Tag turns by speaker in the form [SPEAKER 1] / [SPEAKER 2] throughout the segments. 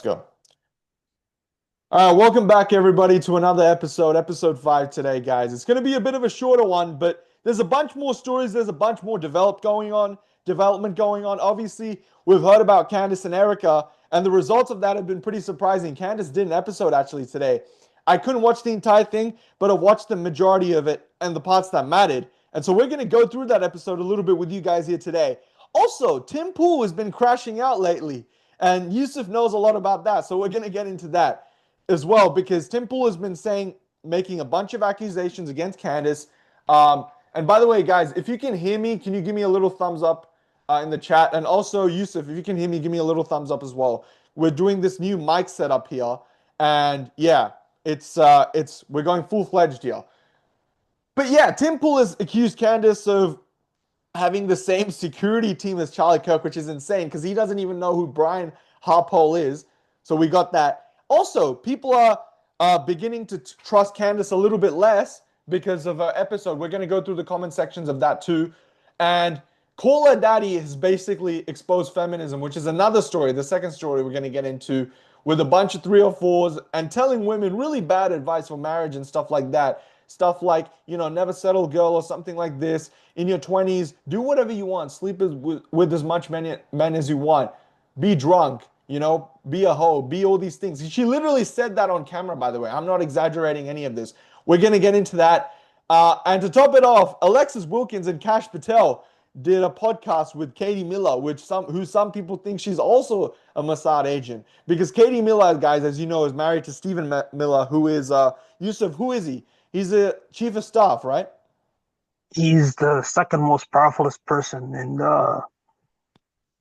[SPEAKER 1] go. All right, welcome back everybody to another episode 5 today, guys. It's going to be a bit of a shorter one, but there's a bunch more stories. There's a bunch more development going on. Obviously, we've heard about Candace and Erica, and the results of that have been pretty surprising. Candace did an episode actually today. I couldn't watch the entire thing, but I watched the majority of it and the parts that mattered. And so we're going to go through that episode a little bit with you guys here today. Also, Tim Pool has been crashing out lately, and Yusuf knows a lot about that, so we're going to get into that as well, because Tim Pool has been making a bunch of accusations against Candace. And by the way, guys, if you can hear me, can you give me a little thumbs up in the chat? And also, Yusuf, if you can hear me, give me a little thumbs up as well. We're doing this new mic setup here, and yeah, we're going full-fledged here. But yeah, Tim Pool has accused Candace of having the same security team as Charlie Kirk, which is insane because he doesn't even know who Brian Harpole is. So we got that. Also, people are beginning to trust Candace a little bit less because of our episode. We're going to go through the comment sections of that too. And Caller Daddy has basically exposed feminism, which is another story, the second story we're going to get into, with a bunch of 304s and telling women really bad advice for marriage and stuff like that. Stuff like, never settle girl or something like this. In your 20s, do whatever you want. Sleep with as much men as you want. Be drunk, be a hoe, be all these things. She literally said that on camera, by the way. I'm not exaggerating any of this. We're going to get into that. And to top it off, Alexis Wilkins and Kash Patel did a podcast with Katie Miller, who some people think she's also a Mossad agent. Because Katie Miller, guys, as you know, is married to Stephen Miller, who is, Yusuf, who is he? He's a chief of staff, right?
[SPEAKER 2] He's the second most powerfulest person in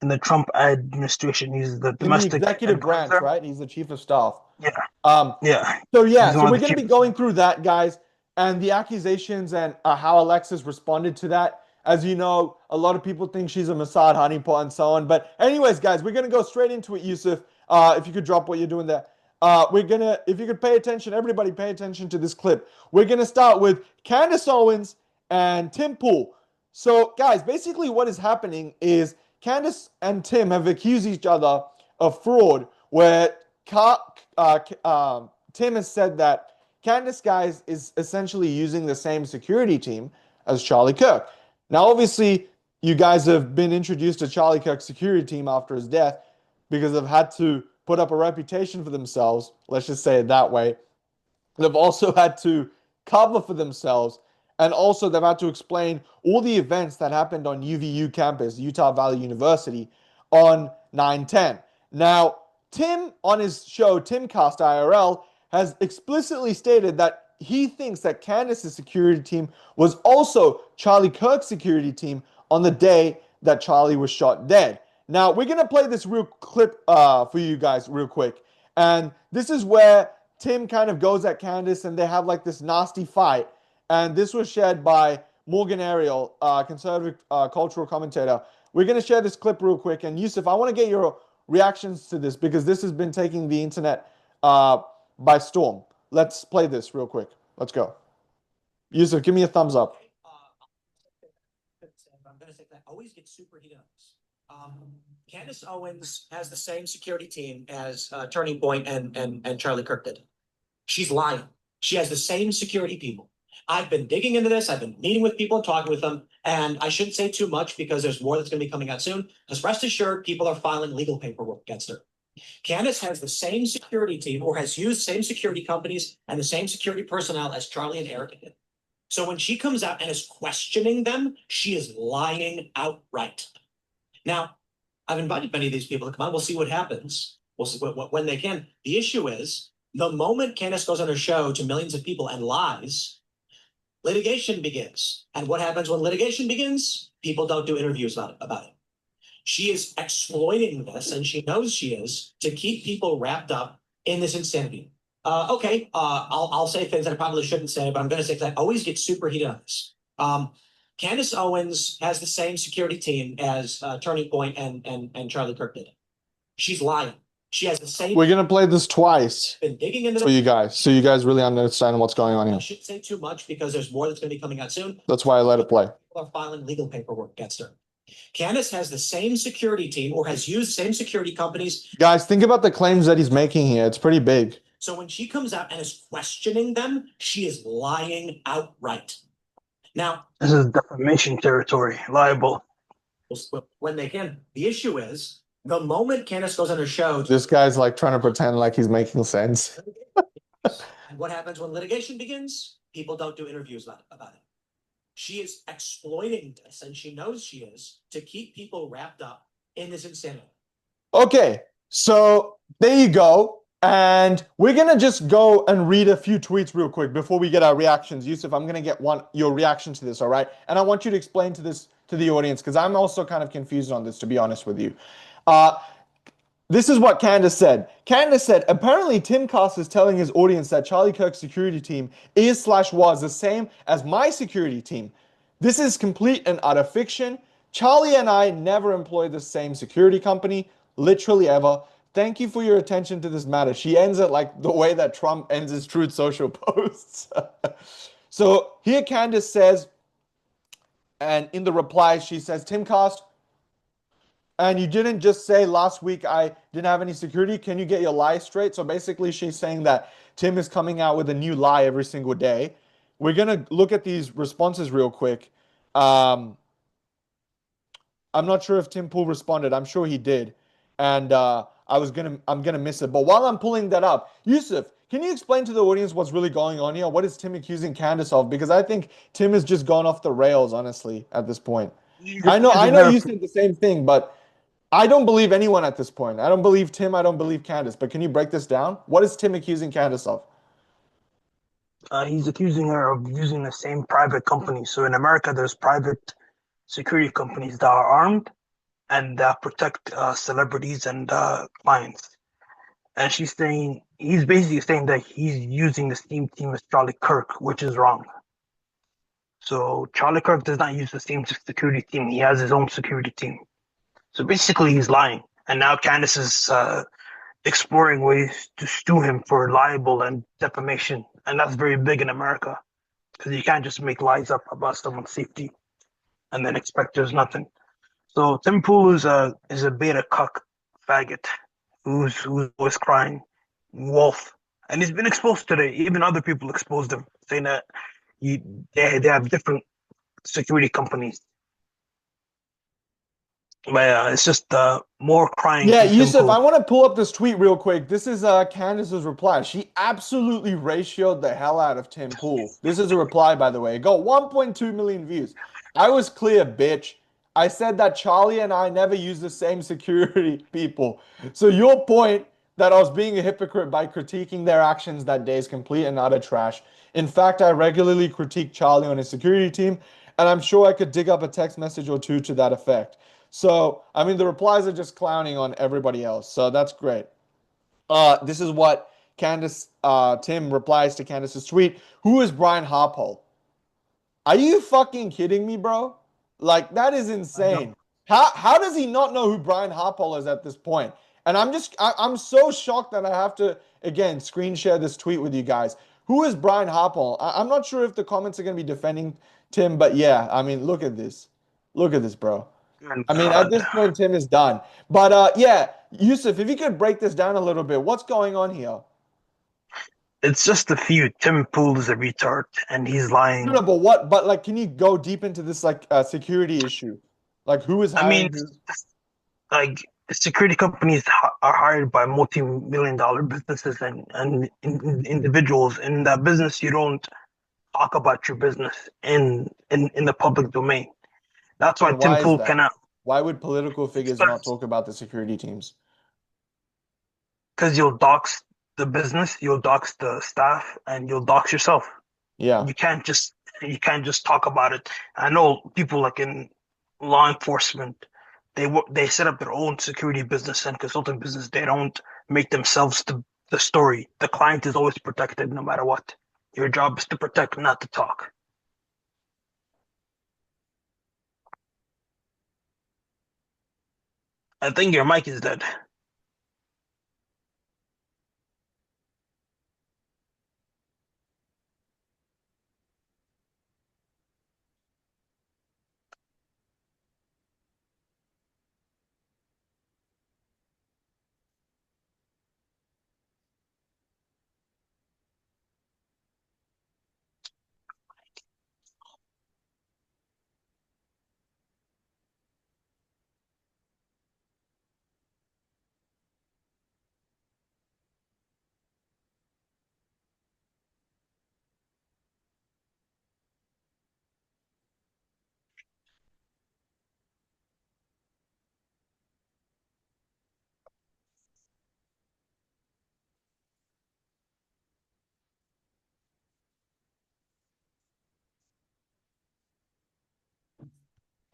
[SPEAKER 2] the Trump administration. He's the
[SPEAKER 1] In the
[SPEAKER 2] domestic
[SPEAKER 1] executive branch,
[SPEAKER 2] advisor.
[SPEAKER 1] right? He's the chief of staff.
[SPEAKER 2] Yeah,
[SPEAKER 1] Um,
[SPEAKER 2] yeah.
[SPEAKER 1] so yeah,
[SPEAKER 2] He's
[SPEAKER 1] so
[SPEAKER 2] one of
[SPEAKER 1] we're
[SPEAKER 2] the
[SPEAKER 1] going to be
[SPEAKER 2] chief.
[SPEAKER 1] going through that, guys, and the accusations and how Alexis responded to that. As you know, a lot of people think she's a Mossad honeypot and so on. But anyways, guys, we're going to go straight into it, Yusuf. If you could drop what you're doing there. If you could pay attention, everybody pay attention to this clip. We're going to start with Candace Owens and Tim Pool. So, guys, basically what is happening is Candace and Tim have accused each other of fraud, where Tim has said that Candace, guys, is essentially using the same security team as Charlie Kirk. Now, obviously, you guys have been introduced to Charlie Kirk's security team after his death because they've had to put up a reputation for themselves. Let's just say it that way. They've also had to cover for themselves, and also they've had to explain all the events that happened on UVU campus, Utah Valley University, on 9/10. Now, Tim, on his show, Timcast IRL, has explicitly stated that he thinks that Candace's security team was also Charlie Kirk's security team on the day that Charlie was shot dead. Now, we're going to play this real clip for you guys real quick. And this is where Tim kind of goes at Candace and they have like this nasty fight. And this was shared by Morgan Ariel, conservative cultural commentator. We're going to share this clip real quick. And Yusuf, I want to get your reactions to this because this has been taking the internet by storm. Let's play this real quick. Let's go. Yusuf, give me a thumbs up.
[SPEAKER 3] I'm going to say that I always get super heated on this. Candace Owens has the same security team as Turning Point and Charlie Kirk did. She's lying. She has the same security people. I've been digging into this. I've been meeting with people and talking with them. And I shouldn't say too much because there's more that's going to be coming out soon. Because rest assured, people are filing legal paperwork against her. Candace has the same security team or has used the same security companies and the same security personnel as Charlie and Erica did. So when she comes out and is questioning them, she is lying outright. Now, I've invited many of these people to come on. We'll see what happens. We'll see when they can. The issue is the moment Candace goes on her show to millions of people and lies, litigation begins. And what happens when litigation begins? People don't do interviews about it. She is exploiting this, and she knows she is, to keep people wrapped up in this insanity. I'll say things that I probably shouldn't say, but I'm going to say because I always get super heated on this. Candace Owens has the same security team as Turning Point and Charlie Kirk did. She's lying. She has the same.
[SPEAKER 1] We're gonna play this twice
[SPEAKER 3] been digging into
[SPEAKER 1] for you guys, so you guys really understand what's going on
[SPEAKER 3] I
[SPEAKER 1] here.
[SPEAKER 3] shouldn't say too much because there's more that's going to be coming out soon.
[SPEAKER 1] That's why I let it play.
[SPEAKER 3] People are filing legal paperwork against her. Candace has the same security team or has used same security companies.
[SPEAKER 1] Guys, think about the claims that he's making here. It's pretty big.
[SPEAKER 3] So when she comes out and is questioning them, she is lying outright. Now,
[SPEAKER 2] this is defamation territory, liable.
[SPEAKER 3] when they can, the issue is the moment Candace goes on her show.
[SPEAKER 1] This guy's like trying to pretend like he's making sense.
[SPEAKER 3] And what happens when litigation begins? People don't do interviews about it. She is exploiting this, and she knows she is, to keep people wrapped up in this insanity.
[SPEAKER 1] Okay, so there you go. And we're gonna just go and read a few tweets real quick before we get our reactions. Yusuf, I'm gonna get your reaction to this, all right? And I want you to explain to the audience because I'm also kind of confused on this, to be honest with you. This is what Candace said. Candace said, apparently Timcast is telling his audience that Charlie Kirk's security team is/was the same as my security team. This is complete and utter fiction. Charlie and I never employed the same security company, literally ever. Thank you for your attention to this matter. She ends it like the way that Trump ends his Truth Social posts. So here Candace says, and in the reply, she says, Timcast, and you didn't just say last week I didn't have any security. Can you get your lie straight? So basically, she's saying that Tim is coming out with a new lie every single day. We're going to look at these responses real quick. I'm not sure if Tim Pool responded. I'm sure he did. And I'm gonna miss it. But while I'm pulling that up, Yusuf, can you explain to the audience what's really going on here? What is Tim accusing Candace of? Because I think Tim has just gone off the rails, honestly, at this point. I know you said the same thing, but I don't believe anyone at this point. I don't believe Tim. I don't believe Candace. But can you break this down? What is Tim accusing Candace of?
[SPEAKER 2] He's accusing her of using the same private company. So in America, there's private security companies that are armed and that protect celebrities and clients. And he's basically saying that he's using the same team as Charlie Kirk, which is wrong. So Charlie Kirk does not use the same security team. He has his own security team. So basically, he's lying. And now Candace is exploring ways to sue him for libel and defamation. And that's very big in America because you can't just make lies up about someone's safety and then expect there's nothing. So Tim Pool is a beta cuck faggot who's always crying wolf, and he's been exposed today. Even other people exposed him, saying that they have different security companies. But it's just more crying.
[SPEAKER 1] Yeah, Yusuf, I want to pull up this tweet real quick. This is Candace's reply. She absolutely ratioed the hell out of Tim Pool. This is a reply, by the way. It got 1.2 million views. I was clear, bitch. I said that Charlie and I never use the same security people. So your point that I was being a hypocrite by critiquing their actions that day is complete and utter trash. In fact, I regularly critique Charlie on his security team, and I'm sure I could dig up a text message or two to that effect. So, I mean, the replies are just clowning on everybody else. So that's great. This is what Tim replies to Candace's tweet. Who is Brian Harpole? Are you fucking kidding me, bro? Like, that is insane. How does he not know who Brian Harpole is at this point? And I'm so shocked that I have to, again, screen share this tweet with you guys. Who is Brian Harpole? I'm not sure if the comments are going to be defending Tim, but yeah, I mean, look at this. Look at this, bro. I mean, at this point, Tim is done. But yeah, Yusuf, if you could break this down a little bit, what's going on here?
[SPEAKER 2] It's just a few. Tim Pool is a retard, and he's lying.
[SPEAKER 1] No, but what? But like, can you go deep into this like security issue? Like, who is hiring?
[SPEAKER 2] Like security companies are hired by multi-million-dollar businesses and individuals. In that business, you don't talk about your business in the public domain. That's why Tim Pool cannot.
[SPEAKER 1] Why would political figures not talk about the security teams?
[SPEAKER 2] Because you'll dox the business, you'll dox the staff, and you'll dox yourself.
[SPEAKER 1] Yeah.
[SPEAKER 2] You can't just talk about it. I know people like in law enforcement, they set up their own security business and consulting business. They don't make themselves the story. The client is always protected no matter what. Your job is to protect, not to talk. I think your mic is dead.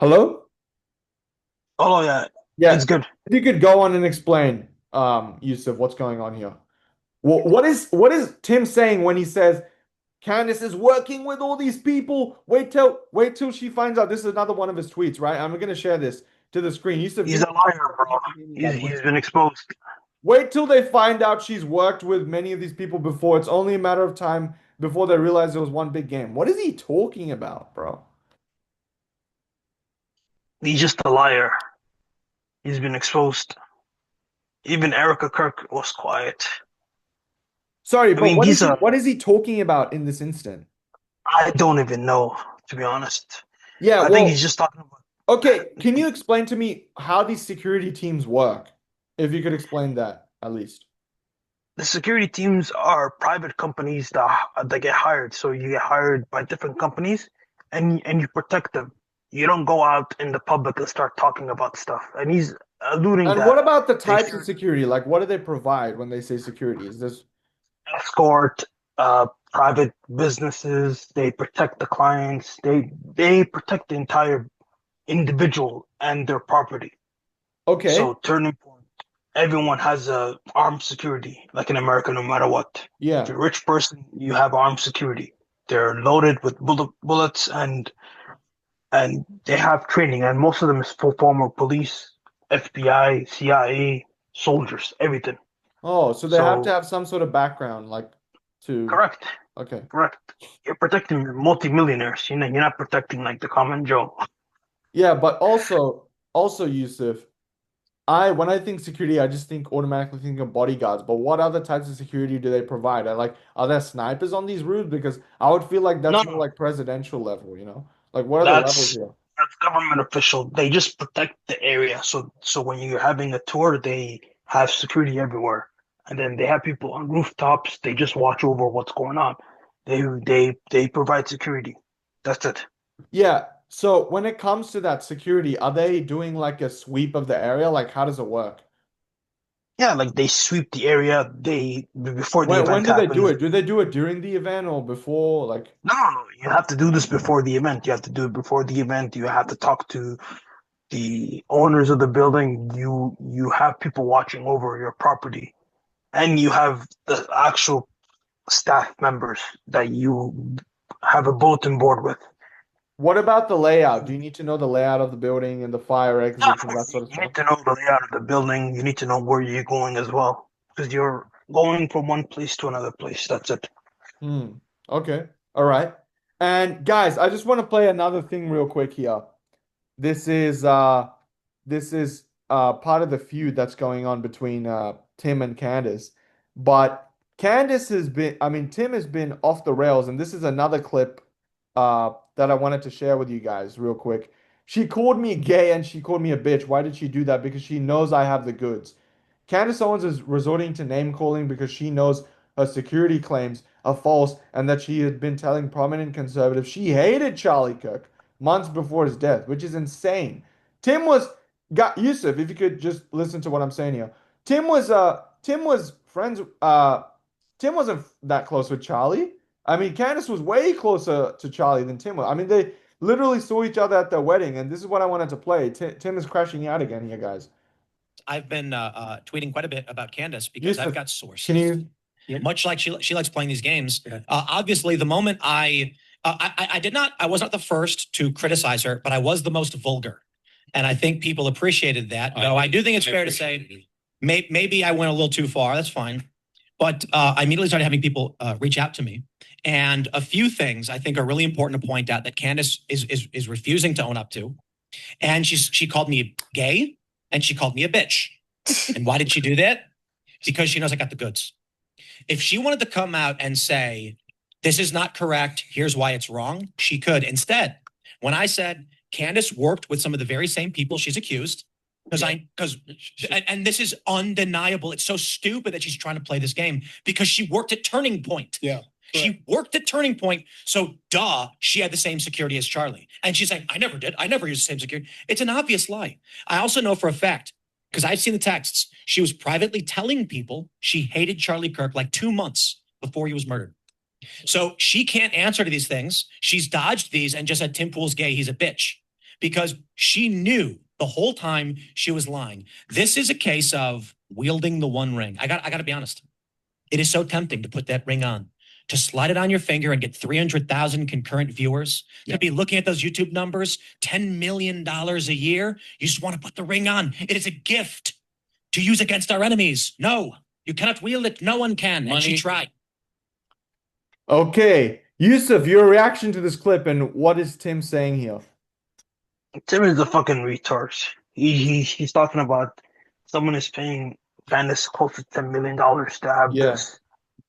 [SPEAKER 1] Hello?
[SPEAKER 2] Oh yeah,
[SPEAKER 1] Yeah.
[SPEAKER 2] it's good.
[SPEAKER 1] If you could go on and explain, Yusuf, what's going on here. What is Tim saying when he says Candace is working with all these people? Wait till she finds out. This is another one of his tweets, right? I'm gonna share this to the screen. Yusuf,
[SPEAKER 2] He's
[SPEAKER 1] give
[SPEAKER 2] a liar, bro.
[SPEAKER 1] me
[SPEAKER 2] He's
[SPEAKER 1] that.
[SPEAKER 2] he's been exposed.
[SPEAKER 1] Wait till they find out she's worked with many of these people before. It's only a matter of time before they realize it was one big game. What is he talking about, bro?
[SPEAKER 2] He's just a liar. He's been exposed. Even Erica Kirk was quiet.
[SPEAKER 1] Sorry,
[SPEAKER 2] I
[SPEAKER 1] but
[SPEAKER 2] mean, he's a.
[SPEAKER 1] what is he talking about in this instant?
[SPEAKER 2] I don't even know, to be honest.
[SPEAKER 1] Yeah,
[SPEAKER 2] I think he's
[SPEAKER 1] well,
[SPEAKER 2] just talking about
[SPEAKER 1] okay, can you explain to me how these security teams work? If you could explain that at least.
[SPEAKER 2] the security teams are private companies that get hired. So you get hired by different companies, and you protect them. You don't go out in the public and start talking about stuff. And he's alluding
[SPEAKER 1] And what
[SPEAKER 2] that
[SPEAKER 1] about the
[SPEAKER 2] they
[SPEAKER 1] types of
[SPEAKER 2] should
[SPEAKER 1] security? Like, what do they provide when they say security? Is this
[SPEAKER 2] escort private businesses. They protect the clients. They protect the entire individual and their property.
[SPEAKER 1] okay?
[SPEAKER 2] So turning point, everyone has a armed security, like in America, no matter what. If
[SPEAKER 1] Yeah.
[SPEAKER 2] you're a rich person, you have armed security. They're loaded with bullets and they have training, and most of them is full former police, FBI, CIA, soldiers, everything.
[SPEAKER 1] Oh, so they have to
[SPEAKER 2] So
[SPEAKER 1] have some sort of background, like to,
[SPEAKER 2] correct,
[SPEAKER 1] okay.
[SPEAKER 2] correct. You're protecting multimillionaires. You're not protecting like the common Joe.
[SPEAKER 1] Yeah, but also, Yusuf, when I think security, I just think automatically think of bodyguards. But what other types of security do they provide? Are there snipers on these roofs? Because I would feel like
[SPEAKER 2] No,
[SPEAKER 1] that's more
[SPEAKER 2] no,
[SPEAKER 1] like presidential level, you know? Like what are the levels
[SPEAKER 2] that's
[SPEAKER 1] here?
[SPEAKER 2] that's government official. They just protect the area. So when you're having a tour, they have security everywhere, and then they have people on rooftops. They just watch over what's going on. They provide security. That's it.
[SPEAKER 1] Yeah. So when it comes to that security, are they doing like a sweep of the area? Like how does it work?
[SPEAKER 2] Yeah, like they sweep the area. They before the
[SPEAKER 1] When
[SPEAKER 2] event
[SPEAKER 1] do they do
[SPEAKER 2] happens.
[SPEAKER 1] it? Do they do it during the event or before? Like,
[SPEAKER 2] No, no, no. You have to do this before the event. You have to do it before the event. You have to talk to the owners of the building. You have people watching over your property, and you have the actual staff members that you have a bulletin board with.
[SPEAKER 1] what about the layout? Do you need to know the layout of the building and the fire
[SPEAKER 2] Yeah, of
[SPEAKER 1] exits and that
[SPEAKER 2] course.
[SPEAKER 1] sort of
[SPEAKER 2] You
[SPEAKER 1] stuff?
[SPEAKER 2] need to know the layout of the building. You need to know where you're going as well, because you're going from one place to another place. That's it.
[SPEAKER 1] Hmm. Okay. All right. And guys, I just want to play another thing real quick here. This is uh this is part of the feud that's going on between Tim and Candace. But Candace has been, I mean, Tim has been off the rails, and this is another clip that I wanted to share with you guys real quick. She called me gay and she called me a bitch. Why did she do that? Because she knows I have the goods. Candace Owens is resorting to name calling because she knows her security claims are false and that she had been telling prominent conservatives she hated Charlie Kirk months before his death, which is insane. Tim was got Yusuf, if you could just listen to what I'm saying here. Tim was friends Tim wasn't that close with Charlie. I mean, Candace was way closer to Charlie than Tim was. I mean, they literally saw each other at their wedding, and this is what I wanted to play. Tim is crashing out again here, guys.
[SPEAKER 3] I've been tweeting quite a bit about Candace because I've
[SPEAKER 1] Yusuf,
[SPEAKER 3] got
[SPEAKER 1] can
[SPEAKER 3] sources.
[SPEAKER 1] you?
[SPEAKER 3] Yeah. Much like she likes playing these games. Yeah. Obviously, the moment I was not the first to criticize her, but I was the most vulgar, and I think people appreciated that. Though I do think it's fair to say maybe I went a little too far. That's fine, but I immediately started having people reach out to me, and a few things I think are really important to point out that Candace is refusing to own up to, and she called me gay and she called me a bitch. And why did she do that? Because she knows I got the goods. If she wanted to come out and say, this is not correct, here's why it's wrong, she could. Instead, when I said Candace worked with some of the very same people she's accused, and this is undeniable. It's so stupid that she's trying to play this game because she worked at Turning Point. Yeah. She worked at Turning Point. So she had the same security as Charlie. And she's like, I never did. I never used the same security. It's an obvious lie. I also know for a fact, because I've seen the texts, she was privately telling people she hated Charlie Kirk like 2 months before he was murdered. So she can't answer to these things. She's dodged these and just said Tim Pool's gay. He's a bitch. because she knew the whole time she was lying. This is a case of wielding the one ring. I got to be honest. It is so tempting to put that ring on, to slide it on your finger and get 300,000 concurrent viewers, to be looking at those YouTube numbers, $10 million a year. You just want to put the ring on. It is a gift to use against our enemies. No, you cannot wield it. No one can. And she tried.
[SPEAKER 1] Okay. Yusuf, your reaction to this clip and what is Tim saying here?
[SPEAKER 2] Tim is a fucking retard. He's talking about someone is paying Candace close to $10 million to have this.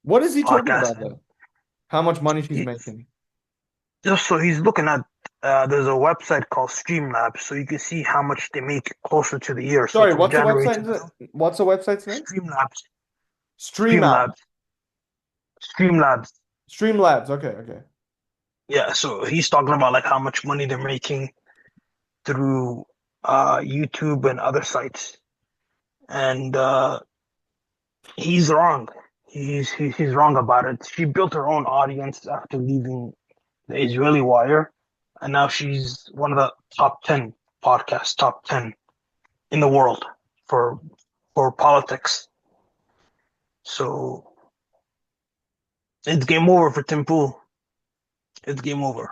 [SPEAKER 1] What is he talking
[SPEAKER 2] podcast.
[SPEAKER 1] about though? How much money she's making?
[SPEAKER 2] Just so he's looking at there's a website called Streamlabs, so you can see how much they make closer to the year.
[SPEAKER 1] Sorry,
[SPEAKER 2] so
[SPEAKER 1] what's the website? What's the website's name?
[SPEAKER 2] Streamlabs.
[SPEAKER 1] Streamlabs.
[SPEAKER 2] Streamlabs.
[SPEAKER 1] Streamlabs. Okay.
[SPEAKER 2] Yeah, so he's talking about like how much money they're making through YouTube and other sites, and he's wrong. He's wrong about it. She built her own audience after leaving the Israeli Wire, and now she's one of the top 10 podcasts, top 10 in the world for politics. So it's game over for Tim Pool. It's game over.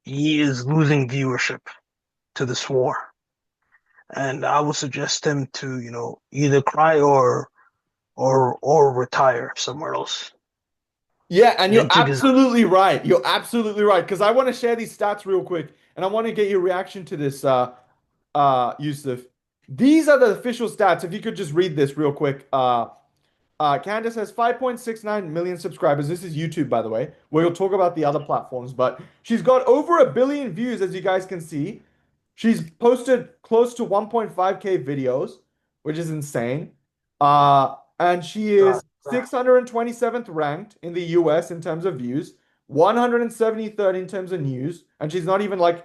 [SPEAKER 2] He is losing viewership to this war. And I would suggest him to, either cry or retire somewhere else.
[SPEAKER 1] Yeah, and you're absolutely right. You're absolutely right. Because I want to share these stats real quick, and I want to get your reaction to this, Yusuf. These are the official stats. If you could just read this real quick. Candace has 5.69 million subscribers. This is YouTube, by the way. We'll talk about the other platforms, but she's got over 1 billion views, as you guys can see. She's posted close to 1.5K videos, which is insane. And she is 627th ranked in the US in terms of views, 173rd in terms of news, and she's not even a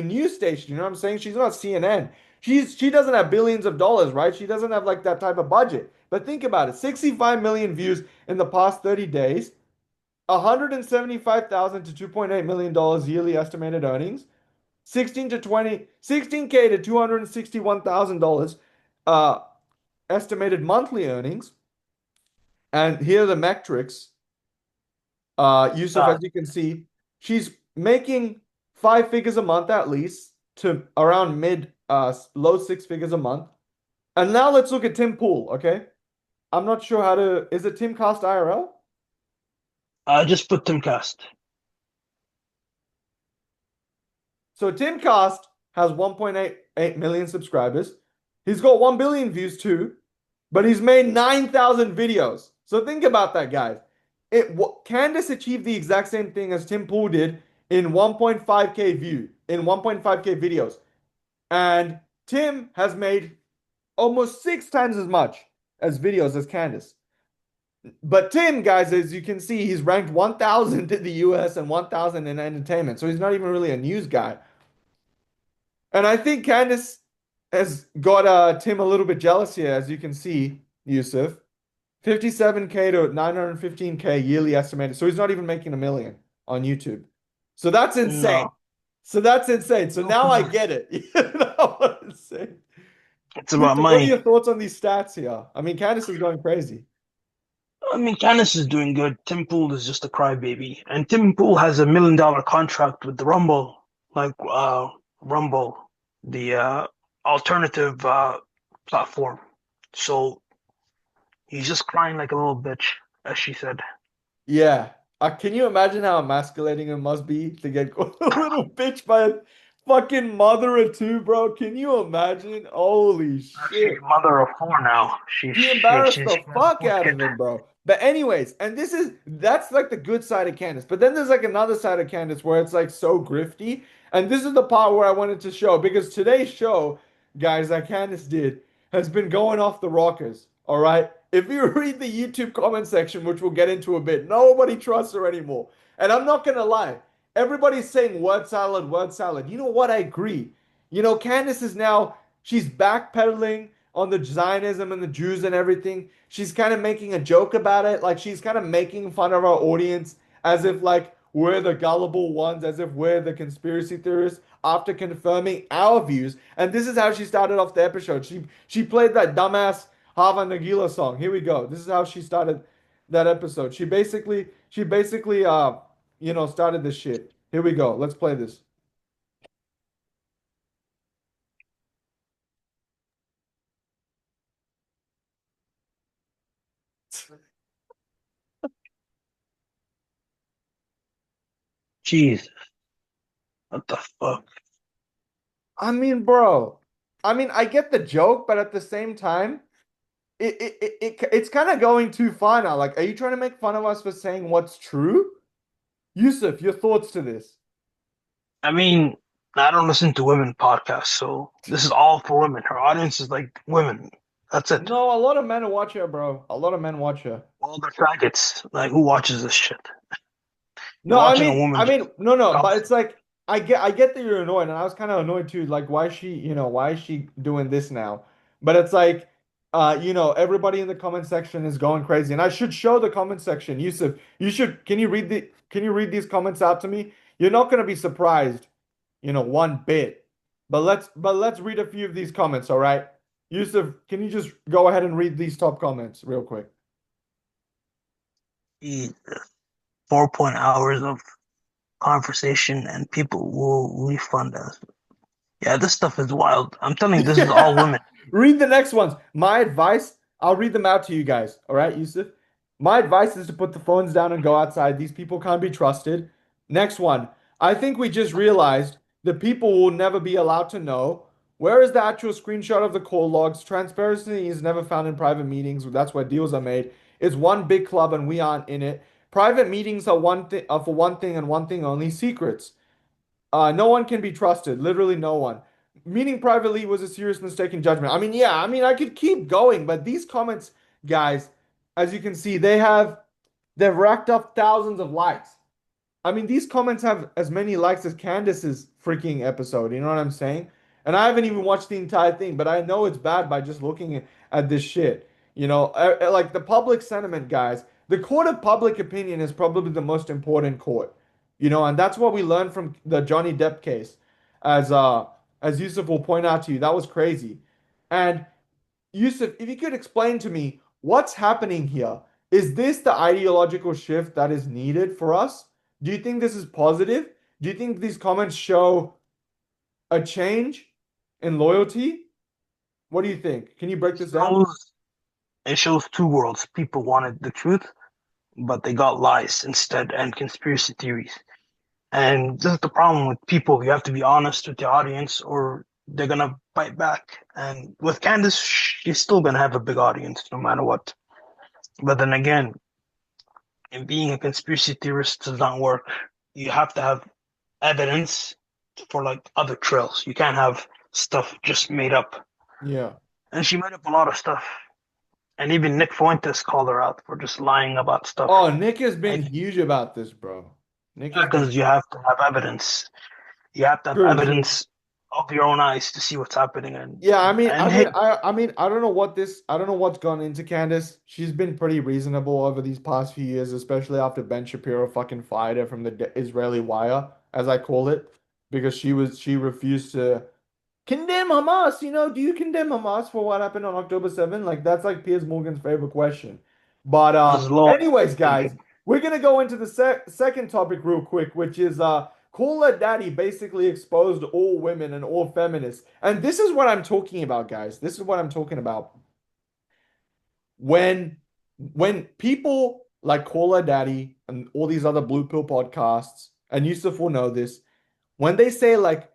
[SPEAKER 1] news station, you know what I'm saying? She's not CNN. She doesn't have billions of dollars, right? She doesn't have like that type of budget. But think about it, 65 million views in the past 30 days, $175,000 to $2.8 million yearly estimated earnings, 16K to $261,000 estimated monthly earnings. And here are the metrics. Yusuf, as you can see, she's making 5 figures a month at least to around low 6 figures a month. And now let's look at Tim Pool, okay? I'm not sure is it Timcast IRL?
[SPEAKER 2] Just put Timcast.
[SPEAKER 1] So Timcast has 1.88 million subscribers. He's got 1 billion views too, but he's made 9,000 videos. So think about that, guys. Candace achieved the exact same thing as Tim Pool did in 1.5K videos. And Tim has made almost 6 times as much as videos as Candace. But Tim, guys, as you can see, he's ranked 1,000 in the US and 1,000 in entertainment. So he's not even really a news guy. And I think Candace has got Tim a little bit jealous here, as you can see, Yusuf. 57K to 915K yearly estimated. So he's not even making $1 million on YouTube. So that's insane.
[SPEAKER 2] No.
[SPEAKER 1] So now I get it. You know what I'm saying?
[SPEAKER 2] It's about
[SPEAKER 1] What
[SPEAKER 2] money.
[SPEAKER 1] are your thoughts on these stats here? I mean, Candace is going crazy.
[SPEAKER 2] I mean, Candace is doing good. Tim Pool is just a crybaby. And Tim Pool has $1 million contract with the Rumble, Rumble, the alternative platform. So he's just crying like a little bitch, as she said.
[SPEAKER 1] Yeah. Can you imagine how emasculating it must be to get called a little bitch by a fucking mother or two, bro? Can you imagine? Holy shit.
[SPEAKER 2] She's mother of 4 now.
[SPEAKER 1] She embarrassed the fuck out of him, bro. But anyways, and that's like the good side of Candace. But then there's like another side of Candace where it's like so grifty. And this is the part where I wanted to show, because today's show, guys, that Candace did has been going off the rockers. All right. If you read the YouTube comment section, which we'll get into a bit, nobody trusts her anymore. And I'm not going to lie. Everybody's saying word salad, word salad. You know what? I agree. You know, Candace she's backpedaling on the Zionism and the Jews and everything. She's kind of making a joke about it. Like, she's kind of making fun of our audience as if, like, we're the gullible ones, as if we're the conspiracy theorists after confirming our views. And this is how she started off the episode. She played that dumbass Hava Nagila song. Here we go. This is how she started that episode. She basically started this shit. Here we go. Let's play this.
[SPEAKER 2] Jeez, what the fuck?
[SPEAKER 1] I mean, bro. I mean, I get the joke, but at the same time, it's kind of going too far now. Like, are you trying to make fun of us for saying what's true? Yusuf, your thoughts to this?
[SPEAKER 2] I mean, I don't listen to women podcasts, so this is all for women. Her audience is like women. That's it.
[SPEAKER 1] No, a lot of men watch her, bro. A lot of men watch her.
[SPEAKER 2] All the faggots. Like, who watches this shit? You're
[SPEAKER 1] No, I
[SPEAKER 2] watching a
[SPEAKER 1] mean,
[SPEAKER 2] woman just
[SPEAKER 1] no, but
[SPEAKER 2] gossip.
[SPEAKER 1] it's like I get that you're annoyed, and I was kind of annoyed too. Like, why is she doing this now? But it's like, everybody in the comment section is going crazy, and I should show the comment section. Yusuf, can you read these comments out to me? You're not gonna be surprised, one bit. But let's read a few of these comments, all right? Yusuf, can you just go ahead and read these top comments real quick?
[SPEAKER 2] 4 hours of conversation and people will refund us. Yeah, this stuff is wild. I'm telling you, this is all women.
[SPEAKER 1] Read the next ones. My advice, I'll read them out to you guys. All right, Yusuf? My advice is to put the phones down and go outside. These people can't be trusted. Next one. I think we just realized the people will never be allowed to know. Where is the actual screenshot of the call logs? Transparency is never found in private meetings. That's where deals are made. It's one big club and we aren't in it. Private meetings are one thing for one thing and one thing only, secrets. No one can be trusted, literally no one. Meeting privately was a serious mistake in judgment. I mean, yeah, I mean, I could keep going, but these comments, guys, as you can see, they've racked up thousands of likes. I mean, these comments have as many likes as Candace's freaking episode. You know what I'm saying? And I haven't even watched the entire thing, but I know it's bad by just looking at this shit. Like the public sentiment, guys. The court of public opinion is probably the most important court. And that's what we learned from the Johnny Depp case, as as Yusuf will point out to you. That was crazy. And Yusuf, if you could explain to me what's happening here, is this the ideological shift that is needed for us? Do you think this is positive? Do you think these comments show a change in loyalty? What do you think? Can you break this down?
[SPEAKER 2] It shows two worlds. People wanted the truth, but they got lies instead and conspiracy theories. And this is the problem with people. You have to be honest with the audience or they're gonna bite back. And with Candace, she's still gonna have a big audience no matter what. But then again, in being a conspiracy theorist does not work. You have to have evidence for like other trails. You can't have stuff just made up.
[SPEAKER 1] Yeah.
[SPEAKER 2] And she made up a lot of stuff. And even Nick Fuentes called her out for just lying about stuff.
[SPEAKER 1] Oh, Nick has been huge about this, bro. Nick has been
[SPEAKER 2] Because you have to have evidence. You have to have
[SPEAKER 1] true, true.
[SPEAKER 2] evidence of your own eyes to see what's happening. And
[SPEAKER 1] Yeah, I mean,
[SPEAKER 2] and
[SPEAKER 1] I mean,
[SPEAKER 2] hey,
[SPEAKER 1] I mean, I don't know what's gone into Candace. She's been pretty reasonable over these past few years, especially after Ben Shapiro fucking fired her from the Israeli wire, as I call it, because she refused to condemn Hamas. Do you condemn Hamas for what happened on October 7th? Like that's like Piers Morgan's favorite question. But
[SPEAKER 2] as long
[SPEAKER 1] anyways, guys, we're gonna go into the second topic real quick, which is Call Daddy basically exposed all women and all feminists. And this is what I'm talking about, guys. This is what I'm talking about. When when people like Call Daddy and all these other blue pill podcasts, and Yusuf will know this, when they say like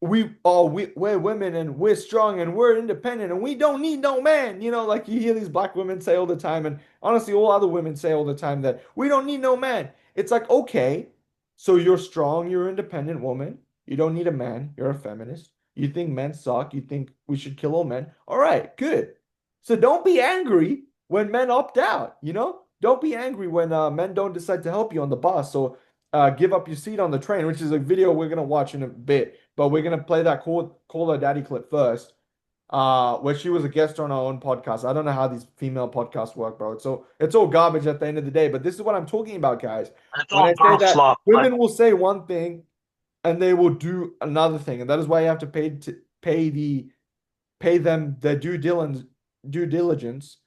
[SPEAKER 1] we're women and we're strong and we're independent and we don't need no man, like you hear these black women say all the time, and honestly all other women say all the time that we don't need no man. It's like, okay, so you're strong, you're an independent woman, you don't need a man, you're a feminist, you think men suck, you think we should kill all men. All right, good. So don't be angry when men opt out, don't be angry when men don't decide to help you on the bus or give up your seat on the train, which is a video we're gonna watch in a bit. But we're gonna play that Call Her Daddy clip first. where she was a guest on her own podcast. I don't know how these female podcasts work, bro. It's all garbage at the end of the day. But this is what I'm talking about, guys.
[SPEAKER 2] It's
[SPEAKER 1] When
[SPEAKER 2] all
[SPEAKER 1] I say
[SPEAKER 2] girl
[SPEAKER 1] that
[SPEAKER 2] slop. Like,
[SPEAKER 1] women will say one thing and they will do another thing, and that is why you have to pay them their due diligence,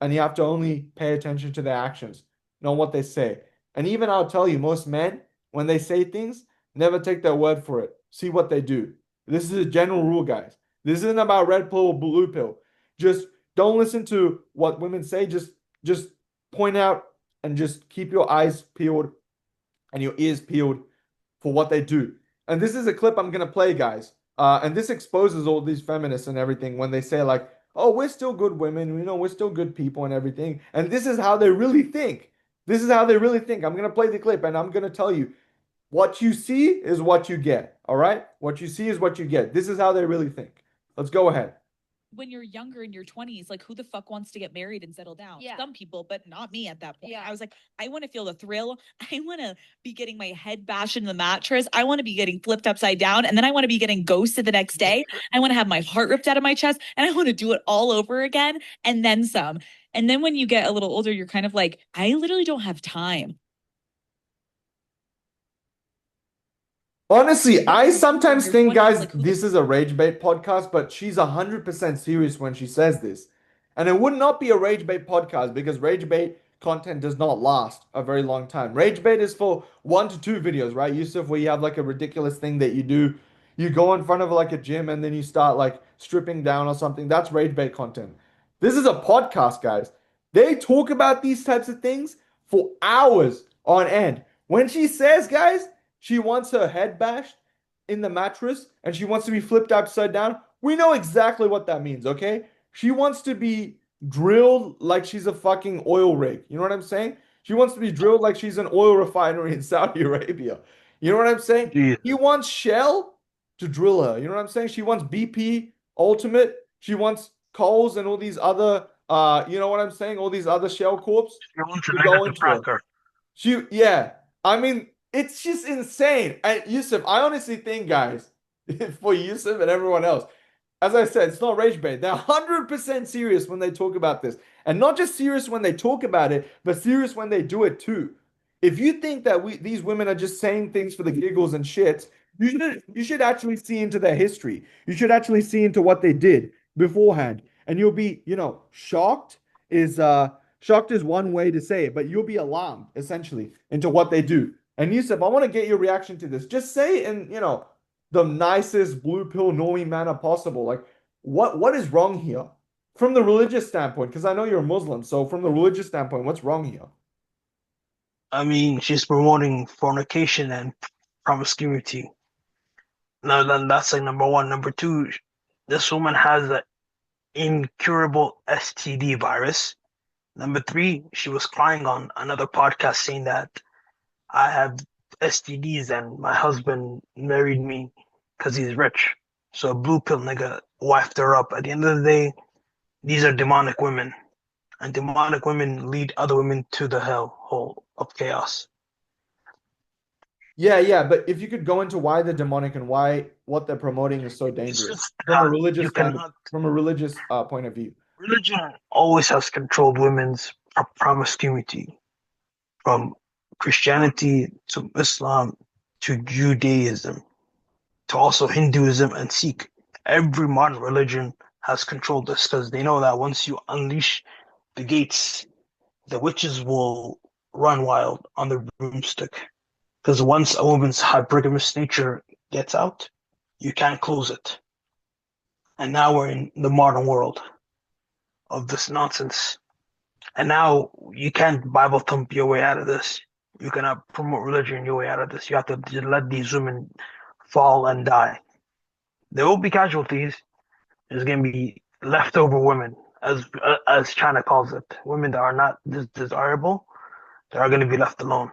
[SPEAKER 1] and you have to only pay attention to their actions, not what they say. And even I'll tell you, most men, when they say things, never take their word for it. See what they do. This is a general rule, guys. This isn't about red pill or blue pill. Just don't listen to what women say. Just point out and just keep your eyes peeled and your ears peeled for what they do. And this is a clip I'm gonna play, guys. And this exposes all these feminists and everything when they say like, "Oh, we're still good women. You know, we're still good people and everything." And this is how they really think. This is how they really think. I'm gonna play the clip and I'm gonna tell you what you see is what you get. All right? What you see is what you get. This is how they really think. Let's go ahead.
[SPEAKER 4] When you're younger in your 20s, like who the fuck wants to get married and settle down?
[SPEAKER 5] Yeah.
[SPEAKER 4] Some people, but not me at that point.
[SPEAKER 5] Yeah.
[SPEAKER 4] I was like, I want to feel the thrill. I want to be getting my head bashed in the mattress. I want to be getting flipped upside down. And then I want to be getting ghosted the next day. I want to have my heart ripped out of my chest. And I want to do it all over again and then some. And then when you get a little older, you're kind of like, I literally don't have time.
[SPEAKER 1] Honestly, I sometimes
[SPEAKER 4] You're
[SPEAKER 1] think,
[SPEAKER 4] wondering,
[SPEAKER 1] guys,
[SPEAKER 4] like, who the
[SPEAKER 1] this is a rage bait podcast, but she's 100% serious when she says this. And it would not be a rage bait podcast because rage bait content does not last a very long time. Rage bait is for 1 to 2 videos, right, Yusuf, where you have like a ridiculous thing that you do. You go in front of like a gym and then you start like stripping down or something. That's rage bait content. This is a podcast, guys. They talk about these types of things for hours on end. When she says, guys, she wants her head bashed in the mattress and she wants to be flipped upside down, we know exactly what that means, okay? She wants to be drilled like she's a fucking oil rig. You know what I'm saying? She wants to be drilled like she's an oil refinery in Saudi Arabia. You know what I'm saying?
[SPEAKER 2] geez.
[SPEAKER 1] He wants Shell to drill her. You know what I'm saying? She wants BP Ultimate. She wants Coles and all these other, you know what I'm saying? All these other Shell corps
[SPEAKER 2] You want
[SPEAKER 1] to
[SPEAKER 2] to
[SPEAKER 1] go
[SPEAKER 2] to
[SPEAKER 1] into her.
[SPEAKER 2] cracker.
[SPEAKER 1] Yeah. I mean, it's just insane. And Yusuf, I honestly think, guys, for Yusuf and everyone else, as I said, it's not rage bait. They're 100% serious when they talk about this. And not just serious when they talk about it, but serious when they do it too. If you think that these women are just saying things for the giggles and shits, you should actually see into their history. You should actually see into what they did beforehand. And you'll be, shocked is one way to say it, but you'll be alarmed essentially into what they do. And Yusuf, I want to get your reaction to this. Just say in, the nicest blue pill normie manner possible. Like, what is wrong here from the religious standpoint? Because I know you're a Muslim, so from the religious standpoint, what's wrong here?
[SPEAKER 2] I mean, she's promoting fornication and promiscuity. Now, then that's like number one. Number two, this woman has an incurable STD virus. Number three, she was crying on another podcast saying that I have STDs and my husband married me because he's rich. So a blue pill nigga wifed her up. At the end of the day, these are demonic women. And demonic women lead other women to the hell hole of chaos.
[SPEAKER 1] Yeah, but if you could go into why they're demonic and why what they're promoting is so
[SPEAKER 2] It's
[SPEAKER 1] dangerous
[SPEAKER 2] just
[SPEAKER 1] from a
[SPEAKER 2] that
[SPEAKER 1] religious
[SPEAKER 2] you cannot.
[SPEAKER 1] point of view.
[SPEAKER 2] Religion always has controlled women's promiscuity, from Christianity to Islam to Judaism to also Hinduism and Sikh. Every modern religion has controlled this because they know that once you unleash the gates, the witches will run wild on the broomstick. Because once a woman's hypergamous nature gets out, you can't close it. And now we're in the modern world of this nonsense. And now you can't Bible thump your way out of this. You cannot promote religion your way out of this. You have to just let these women fall and die. There will be casualties. There's going to be leftover women, as China calls it. Women that are not desirable, that are going to be left alone.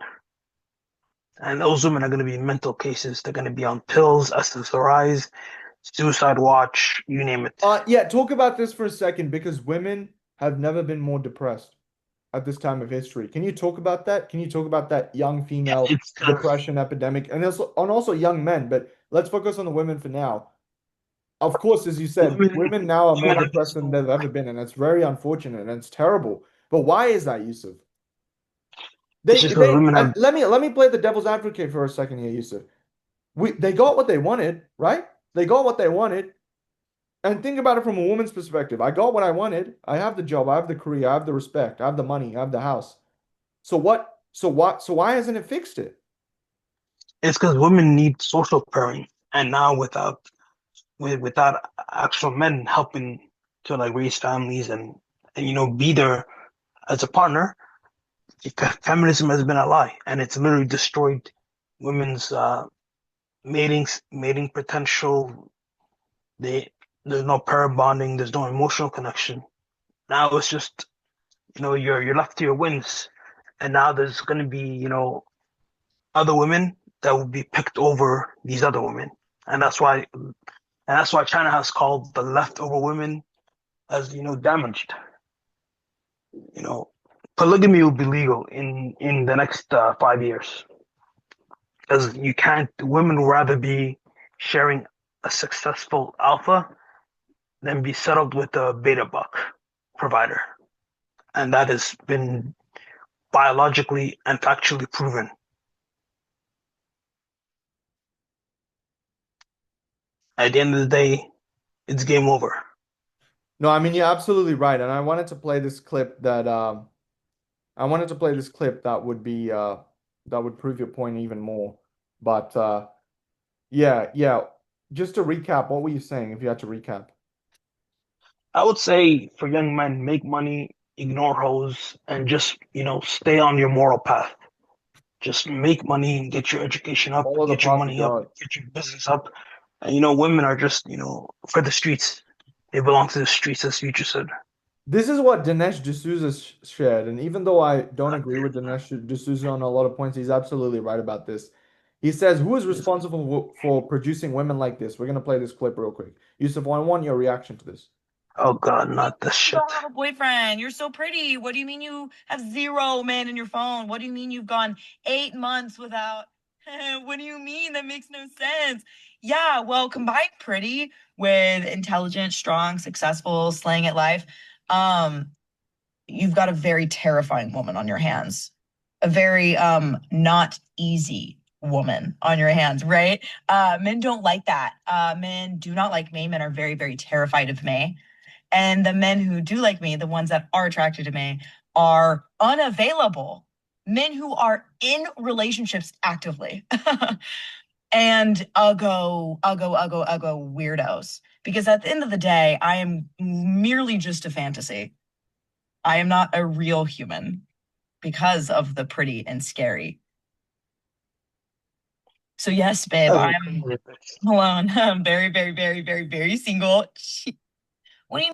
[SPEAKER 2] And those women are going to be mental cases. They're going to be on pills, SSRIs, suicide watch, you name it.
[SPEAKER 1] Yeah, talk about this for a second because women have never been more depressed at this time of history. Can you talk about that? Can you talk about that young female
[SPEAKER 2] It's
[SPEAKER 1] depression epidemic and also young men? But let's focus on the women for now. of course, as you said, women now are more
[SPEAKER 2] women are
[SPEAKER 1] depressed
[SPEAKER 2] just
[SPEAKER 1] than
[SPEAKER 2] so
[SPEAKER 1] they've ever been, and it's very unfortunate and it's terrible. But why is that, Yusuf?
[SPEAKER 2] it's just because women have
[SPEAKER 1] Let me play the devil's advocate for a second here, Yusuf. They got what they wanted, right? They got what they wanted. And think about it from a woman's perspective. I got what I wanted. I have the job, I have the career, I have the respect, I have the money, I have the house. So what? So why hasn't it fixed it?
[SPEAKER 2] it's because women need social pairing, and now without actual men helping to like raise families and be there as a partner, feminism has been a lie, and it's literally destroyed women's mating potential. There's no pair bonding, there's no emotional connection. Now it's just you're left to your whims, and now there's going to be other women that will be picked over these other women, and that's why China has called the leftover women as damaged. You know, polygamy will be legal in the next 5 years, because you can't. Women would rather be sharing a successful alpha than be settled with a beta buck provider, and that has been biologically and factually proven. At the end of the day, it's game over.
[SPEAKER 1] No, I mean you're absolutely right. And I wanted to play this clip that would be that would prove your point even more. But yeah. Just to recap, what were you saying if you had to recap?
[SPEAKER 2] I would say for young men, make money, ignore hoes, and just stay on your moral path. Just make money, get your education up,
[SPEAKER 1] Follow the
[SPEAKER 2] get your
[SPEAKER 1] path of
[SPEAKER 2] money up,
[SPEAKER 1] God.
[SPEAKER 2] get your business up. And women are just for the streets. They belong to the streets, as Future said.
[SPEAKER 1] This is what Dinesh D'Souza shared, and even though I don't agree with Dinesh D'Souza on a lot of points, he's absolutely right about this. He says, "Who is responsible for producing women like this?" We're gonna play this clip real quick. Yusuf, I want your reaction to this.
[SPEAKER 2] Oh God, not this
[SPEAKER 4] You
[SPEAKER 2] shit.
[SPEAKER 4] don't have a boyfriend. You're so pretty. What do you mean you have 0 men in your phone? What do you mean you've gone 8 months without? What do you mean? That makes no sense. Yeah, well, combine pretty with intelligent, strong, successful, slaying at life. You've got a very terrifying woman on your hands. A very not easy woman on your hands, right? Men don't like that. Men do not like me. Men are very, very terrified of me. And the men who do like me, the ones that are attracted to me, are unavailable. Men who are in relationships actively and uggo weirdos. Because at the end of the day, I am merely just a fantasy. I am not a real human because of the pretty and scary. So yes, babe, I'm alone. I'm very, very, very, very, very single. What do you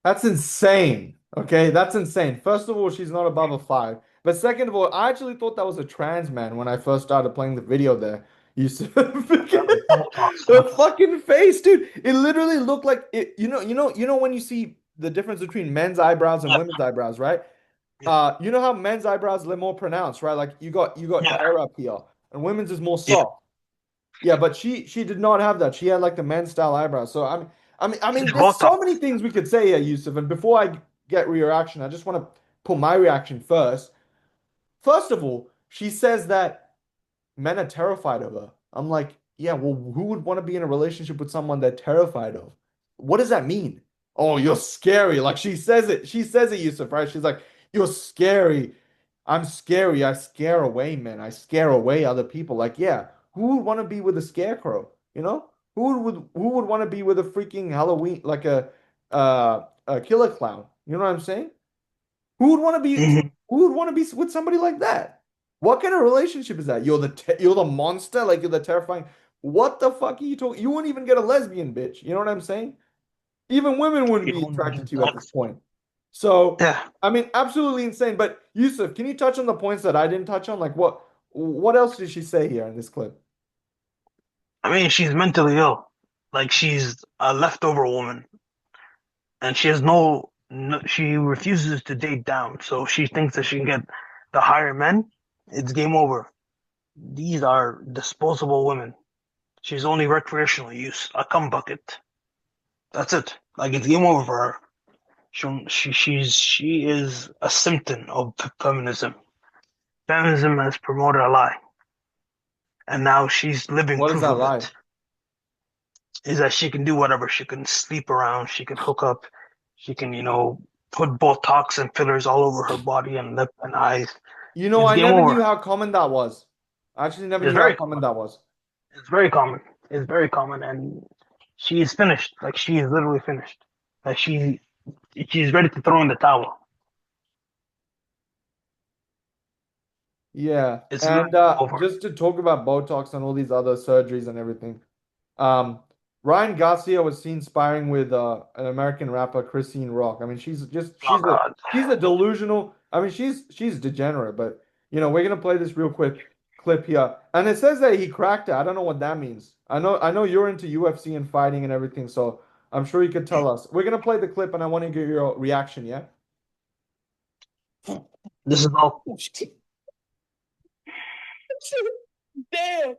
[SPEAKER 1] That's insane. Okay, that's insane. First of all, she's not above a 5. But second of all, I actually thought that was a trans man when I first started playing the video there. You see the fucking face, dude. It literally looked like it, when you see the difference between men's eyebrows and women's eyebrows, right? You know how men's eyebrows are more pronounced, right? Like you got
[SPEAKER 2] Yeah,
[SPEAKER 1] hair up here, and women's is more
[SPEAKER 2] yeah.
[SPEAKER 1] soft. Yeah, but she did not have that. She had like the men's style eyebrows. So I mean,
[SPEAKER 2] It's
[SPEAKER 1] there's so
[SPEAKER 2] Botox.
[SPEAKER 1] many things we could say here, Yusuf. And before I get your reaction, I just want to put my reaction first. First of all, she says that men are terrified of her. I'm like, yeah, well, who would want to be in a relationship with someone they're terrified of? What does that mean? Oh, you're scary. Like she says it. She says it, Yusuf, right? She's like, you're scary. I'm scary. I scare away men. I scare away other people. Like, yeah, who would want to be with a scarecrow? You know? Who would want to be with a freaking Halloween, like a killer clown? You know what I'm saying? Who would want to be
[SPEAKER 2] Mhm.
[SPEAKER 1] who would want to be with somebody like that? What kind of relationship is that? You're the monster, like you're the terrifying. What the fuck are you talking? You wouldn't even get a lesbian bitch. You know what I'm saying? Even women wouldn't
[SPEAKER 2] You
[SPEAKER 1] be
[SPEAKER 2] don't
[SPEAKER 1] attracted
[SPEAKER 2] get
[SPEAKER 1] to you at
[SPEAKER 2] that.
[SPEAKER 1] this point. So,
[SPEAKER 2] Yeah,
[SPEAKER 1] I mean, absolutely insane. But Yusuf, can you touch on the points that I didn't touch on? Like what else did she say here in this clip?
[SPEAKER 2] I mean, she's mentally ill. Like she's a leftover woman, and she has no. She refuses to date down, so she thinks that she can get the higher men. It's game over. These are disposable women. She's only recreational use, a cum bucket. That's it. Like it's game over for her. She is a symptom of feminism. Feminism has promoted a lie, and now she's living
[SPEAKER 1] What is
[SPEAKER 2] proof
[SPEAKER 1] that
[SPEAKER 2] of
[SPEAKER 1] lie?
[SPEAKER 2] it. Is that she can do whatever. She can sleep around. She can hook up. She can, put Botox and fillers all over her body and lip and eyes.
[SPEAKER 1] You know,
[SPEAKER 2] It's
[SPEAKER 1] I
[SPEAKER 2] game
[SPEAKER 1] never knew
[SPEAKER 2] over.
[SPEAKER 1] how common that was. I actually never
[SPEAKER 2] It's
[SPEAKER 1] knew how
[SPEAKER 2] very
[SPEAKER 1] common
[SPEAKER 2] common.
[SPEAKER 1] that was.
[SPEAKER 2] It's very common. It's very common, and she is finished. Like she is literally finished. Like she's ready to throw in the towel.
[SPEAKER 1] Yeah.
[SPEAKER 2] It's literally
[SPEAKER 1] And
[SPEAKER 2] game over.
[SPEAKER 1] just to talk about Botox and all these other surgeries and everything. Um, Ryan Garcia was seen sparring with an American rapper, Christine Rock. I mean,
[SPEAKER 2] Oh God.
[SPEAKER 1] she's a delusional. I mean, she's degenerate. But we're gonna play this real quick clip here, and it says that he cracked it. I don't know what that means. I know you're into UFC and fighting and everything, so I'm sure you could tell us. We're gonna play the clip, and I want to get your reaction. Yeah.
[SPEAKER 2] This is all.
[SPEAKER 3] Damn.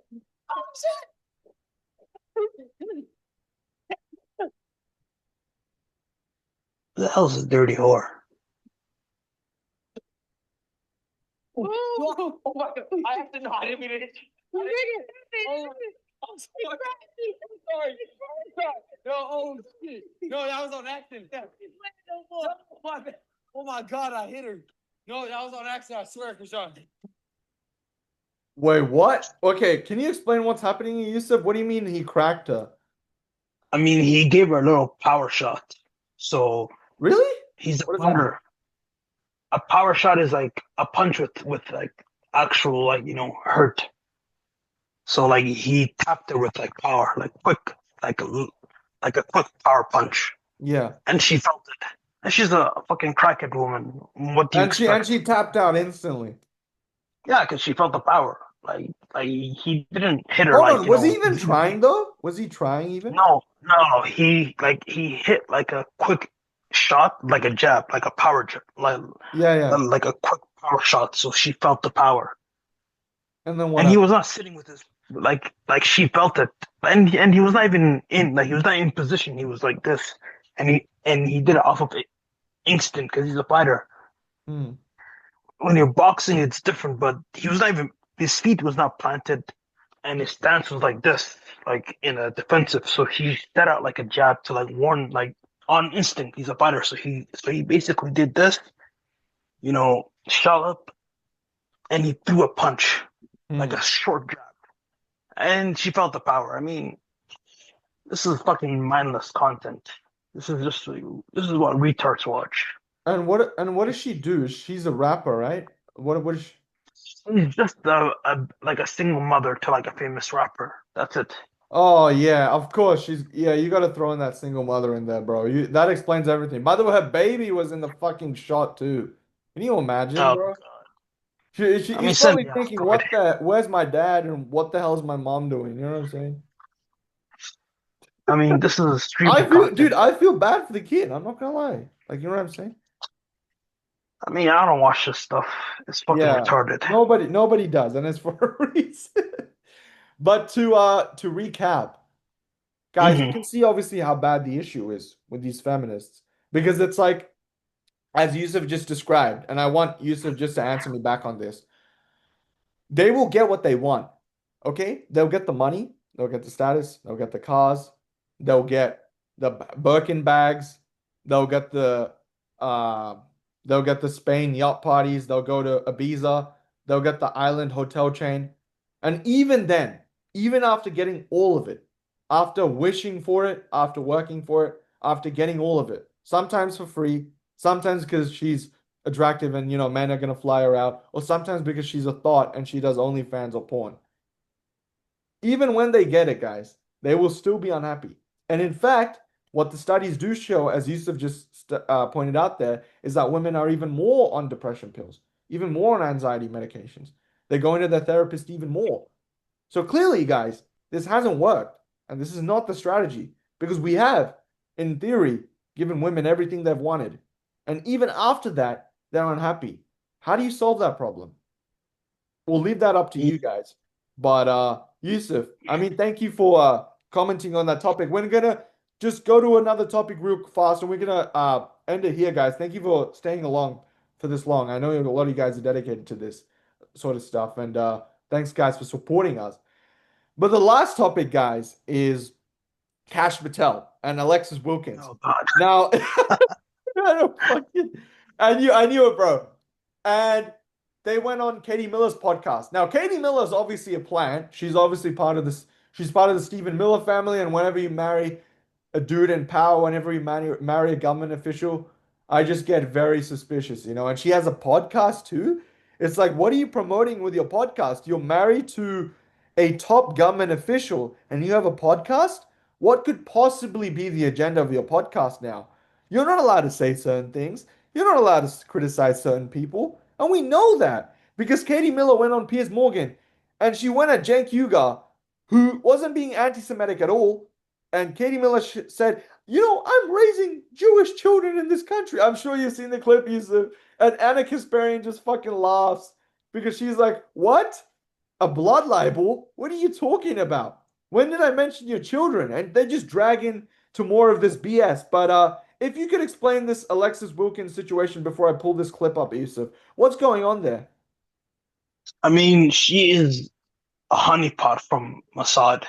[SPEAKER 2] Who the hell's a dirty whore?
[SPEAKER 3] Oh my God. I have to know. I didn't mean it. I'm sorry. No, oh shit. No, that was on accident. Oh my God, I hit her. No, that was on accident. I swear, Krishan.
[SPEAKER 1] Wait, what? Okay, can you explain what's happening, Yusuf? What do you mean he cracked her?
[SPEAKER 2] I mean, he gave her a little power shot. So
[SPEAKER 1] Really?
[SPEAKER 2] he's a
[SPEAKER 1] What does that mean?
[SPEAKER 2] puncher. A power shot is like a punch with like actual hurt. So like he tapped her with like power, like quick, like a quick power punch,
[SPEAKER 1] Yeah.
[SPEAKER 2] and she felt it. And she's a fucking crackhead woman. What do you
[SPEAKER 1] And she
[SPEAKER 2] expect?
[SPEAKER 1] tapped out instantly.
[SPEAKER 2] Yeah, because she felt the power. Like he didn't hit her
[SPEAKER 1] Hold
[SPEAKER 2] like
[SPEAKER 1] on, was he even trying though? Was he trying even?
[SPEAKER 2] no. He hit like a quick shot, like a jab, like a power jab,
[SPEAKER 1] Yeah.
[SPEAKER 2] like a quick power shot. So she felt the power.
[SPEAKER 1] And then what
[SPEAKER 2] And he
[SPEAKER 1] happened?
[SPEAKER 2] was not sitting with his like she felt it, and he was not even he was not in position. He was like this, and he did it off of instinct because he's a fighter.
[SPEAKER 1] Hmm.
[SPEAKER 2] When you're boxing, it's different, but he was not even his feet was not planted, and his stance was like this, like in a defensive. So he set out like a jab to like warn, like on instinct. He's a fighter, so he basically did this, shot up, and he threw a punch, like
[SPEAKER 1] Hmm.
[SPEAKER 2] a short jab. And she felt the power. I mean, this is fucking mindless content. This is what retards watch.
[SPEAKER 1] And what does she do? She's a rapper, right? What is she?
[SPEAKER 2] She's just like a single mother to like a famous rapper. That's it.
[SPEAKER 1] Oh yeah, of course yeah, you gotta throw in that single mother in there, bro. That explains everything. By the way, her baby was in the fucking shot too. Can you imagine,
[SPEAKER 2] Oh
[SPEAKER 1] bro?
[SPEAKER 2] God. I mean,
[SPEAKER 1] He's
[SPEAKER 2] send
[SPEAKER 1] probably
[SPEAKER 2] me
[SPEAKER 1] thinking,
[SPEAKER 2] Freud.
[SPEAKER 1] where's my dad and what the hell is my mom doing? You know what I'm saying?
[SPEAKER 2] I mean, this is
[SPEAKER 1] I
[SPEAKER 2] streaming
[SPEAKER 1] feel, dude,
[SPEAKER 2] content.
[SPEAKER 1] I feel bad for the kid. I'm not gonna lie. Like, you know what I'm saying?
[SPEAKER 2] I mean, I don't watch this stuff. It's fucking
[SPEAKER 1] Yeah.
[SPEAKER 2] retarded.
[SPEAKER 1] Nobody does, and it's for a reason. But to recap, guys, you
[SPEAKER 2] Hmm.
[SPEAKER 1] can see obviously how bad the issue is with these feminists. Because it's like, as Yusuf just described, and I want Yusuf just to answer me back on this. They will get what they want. Okay? They'll get the money, they'll get the status, they'll get the cars, they'll get the Birkin bags, they'll get the uh they'll get the Spain yacht parties, they'll go to Ibiza, they'll get the island hotel chain. And even then, even after getting all of it, after wishing for it, after working for it, after getting all of it, sometimes for free, sometimes because she's attractive and men are gonna fly her out, or sometimes because she's a thought and she does OnlyFans or porn. Even when they get it, guys, they will still be unhappy. And in fact, what the studies do show, as Yusuf just pointed out there, is that women are even more on depression pills, even more on anxiety medications. They go into their therapist even more. So clearly, guys, this hasn't worked. And this is not the strategy because we have, in theory, given women everything they've wanted. And even after that, they're unhappy. How do you solve that problem? We'll leave that up to you guys. But Yusuf, I mean, thank you for commenting on that topic. We're gonna just go to another topic real fast, and we're gonna end it here, guys. Thank you for staying along for this long. I know a lot of you guys are dedicated to this sort of stuff, and thanks, guys, for supporting us. But the last topic, guys, is Kash Patel and Alexis Wilkins.
[SPEAKER 2] Oh God.
[SPEAKER 1] Now, I don't fucking, I knew it, bro. And they went on Katie Miller's podcast. Now, Katie Miller is obviously a plant. She's obviously part of this. She's part of the Stephen Miller family. And whenever you marry a dude in power, whenever you marry a government official, I just get very suspicious, you know. And she has a podcast too. It's like, what are you promoting with your podcast? You're married to a top government official and you have a podcast? What could possibly be the agenda of your podcast now? You're not allowed to say certain things. You're not allowed to criticize certain people. And we know that because Katie Miller went on Piers Morgan and she went at Cenk Uygur, who wasn't being anti-Semitic at all. And Katie Miller said, you know, I'm raising Jewish children in this country. I'm sure you've seen the clip, Yusuf. And Anna Kasparian just fucking laughs because she's like, what? A blood libel? What are you talking about? When did I mention your children? And they just drag in to more of this BS. But if you could explain this Alexis Wilkins situation before I pull this clip up, Yusuf, what's going on there?
[SPEAKER 2] I mean, she is a honeypot from Mossad.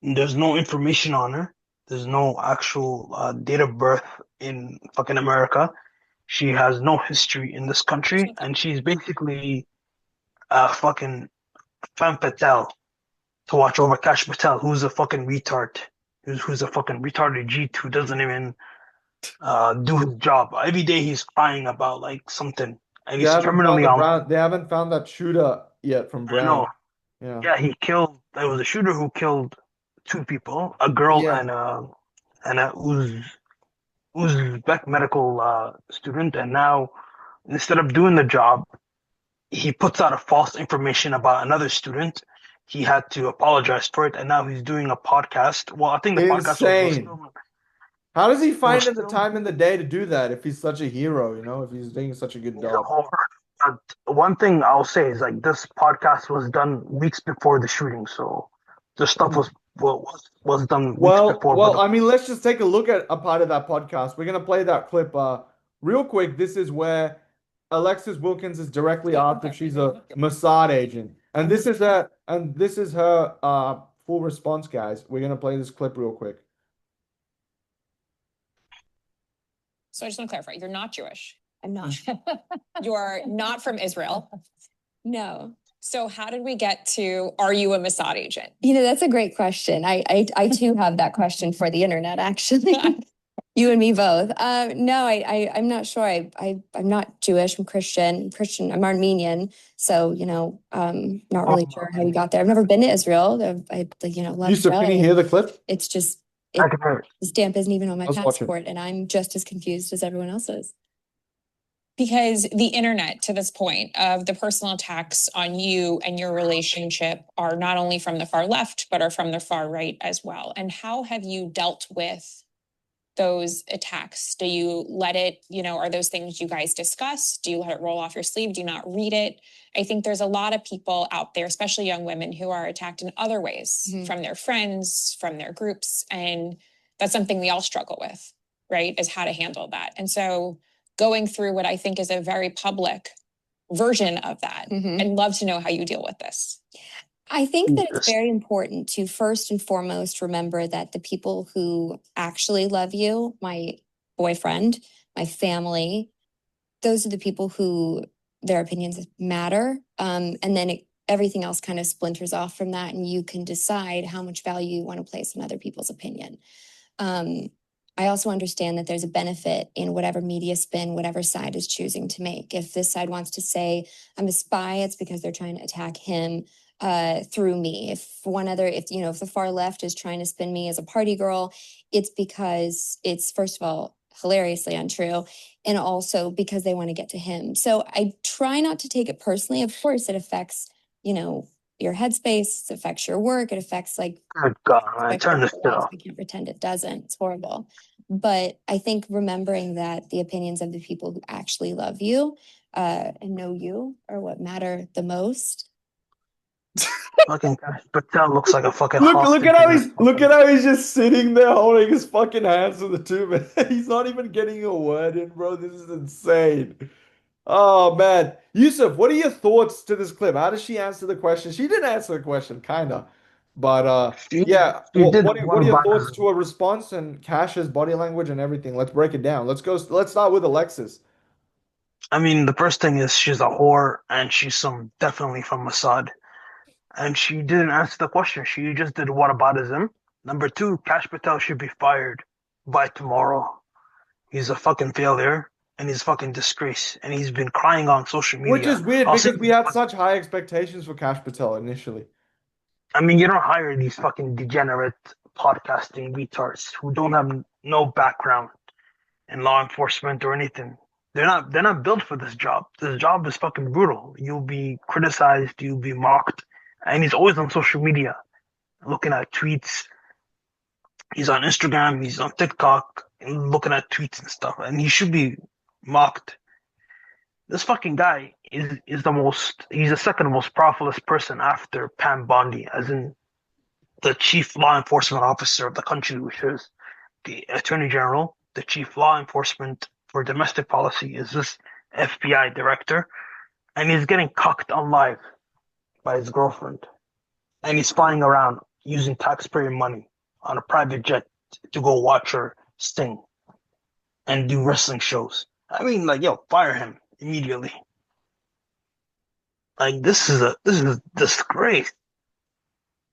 [SPEAKER 2] There's no information on her. There's no actual date of birth in fucking America. She has no history in this country, and she's basically a fucking femme fatale to watch over Kash Patel, who's a fucking retard, who's a fucking retarded Jeet who doesn't even do his job. Every day he's crying about like something, and he's terminally on.
[SPEAKER 1] They haven't found that shooter yet from
[SPEAKER 2] I
[SPEAKER 1] Brown.
[SPEAKER 2] know.
[SPEAKER 1] Yeah.
[SPEAKER 2] Yeah, he killed. There was a shooter who killed two people, a girl
[SPEAKER 1] Yeah.
[SPEAKER 2] and a Uzbek medical student, and now instead of doing the job, he puts out a false information about another student. He had to apologize for it, and now he's doing a podcast. Well, I think the podcast was
[SPEAKER 1] Insane.
[SPEAKER 2] still,
[SPEAKER 1] How does he find
[SPEAKER 2] was
[SPEAKER 1] the
[SPEAKER 2] still
[SPEAKER 1] time in the day to do that if he's such a hero, you know, if he's doing such a good job?
[SPEAKER 2] one thing I'll say is like this podcast was done weeks before the shooting, so the stuff was done weeks before.
[SPEAKER 1] Well, I mean, let's just take a look at a part of that podcast. We're gonna play that clip real quick. This is where Alexis Wilkins is directly asked if she's a Mossad agent. And this is her full response, guys. We're gonna play this clip real quick.
[SPEAKER 5] So I just want to clarify, you're not Jewish.
[SPEAKER 6] I'm not.
[SPEAKER 5] You're not from Israel.
[SPEAKER 6] No.
[SPEAKER 5] So how did we get to, are you a Mossad agent?
[SPEAKER 6] You know, that's a great question. I too have that question for the internet, actually. You and me both. No, I'm not sure. I'm not Jewish. I'm Christian. I'm Armenian. So, you know, not really sure how we got there. I've never been to Israel. Love
[SPEAKER 1] Yusuf,
[SPEAKER 6] Israel.
[SPEAKER 1] can you hear the clip?
[SPEAKER 6] It's just,
[SPEAKER 2] I can hear it.
[SPEAKER 6] the stamp isn't even on my
[SPEAKER 1] Let's watch it.
[SPEAKER 6] passport, and I'm just as confused as everyone else is.
[SPEAKER 5] Because the internet, to this point, of the personal attacks on you and your relationship are not only from the far left, but are from the far right as well. And how have you dealt with those attacks? Do you let it, are those things you guys discuss? Do you let it roll off your sleeve? Do you not read it? I think there's a lot of people out there, especially young women, who are attacked in other ways, from their friends, from their groups. And that's something we all struggle with, right? Is how to handle that. And so going through what I think is a very public version of that, and love to know how you deal with this.
[SPEAKER 6] I think that it's very important to first and foremost remember that the people who actually love you, my boyfriend, my family, those are the people who their opinions matter. And then everything else kind of splinters off from that, and you can decide how much value you want to place on other people's opinion. I also understand that there's a benefit in whatever media spin, whatever side is choosing to make. If this side wants to say I'm a spy, it's because they're trying to attack him through me. If the far left is trying to spin me as a party girl, it's because it's, first of all, hilariously untrue, and also because they want to get to him. So I try not to take it personally. Of course, it affects, your headspace, it affects your work, it affects
[SPEAKER 2] Good God, I turn this shit off.
[SPEAKER 6] I can't pretend it doesn't. It's horrible. But I think remembering that the opinions of the people who actually love you and know you are what matter the most.
[SPEAKER 2] Fucking Kash Patel looks like a fucking
[SPEAKER 1] Look
[SPEAKER 2] hostage
[SPEAKER 1] at how
[SPEAKER 2] in this
[SPEAKER 1] he's just sitting there holding his fucking hands with the two men. He's not even getting a word in, bro. This is insane. Oh man. Yusuf, what are your thoughts to this clip? How does she answer the question? She didn't answer the question, kinda. But
[SPEAKER 2] She,
[SPEAKER 1] yeah,
[SPEAKER 2] she did
[SPEAKER 1] what are
[SPEAKER 2] one
[SPEAKER 1] your
[SPEAKER 2] by
[SPEAKER 1] thoughts to a response and Cash's body language and everything? Let's break it down. Let's start with Alexis.
[SPEAKER 2] I mean, the first thing is she's a whore and she's definitely from Mossad. And she didn't answer the question. She just did whataboutism. Number two, Kash Patel should be fired by tomorrow. He's a fucking failure and he's a fucking disgrace. And he's been crying on social
[SPEAKER 1] Which
[SPEAKER 2] media.
[SPEAKER 1] is weird
[SPEAKER 2] I'll say
[SPEAKER 1] because we had such high expectations for Cash Patel initially.
[SPEAKER 2] I mean, you don't hire these fucking degenerate podcasting retards who don't have no background in law enforcement or anything. They're not built for this job. This job is fucking brutal. You'll be criticized, you'll be mocked, and he's always on social media, looking at tweets. He's on Instagram, he's on TikTok, looking at tweets and stuff, and he should be mocked. This fucking guy is he's the second most powerfulest person after Pam Bondi, as in the chief law enforcement officer of the country, which is the attorney general. The chief law enforcement for domestic policy is this FBI director, and he's getting cucked on live by his girlfriend, and he's flying around using taxpayer money on a private jet to go watch her sting and do wrestling shows. I mean, like, yo, fire him immediately. Like, this is a disgrace.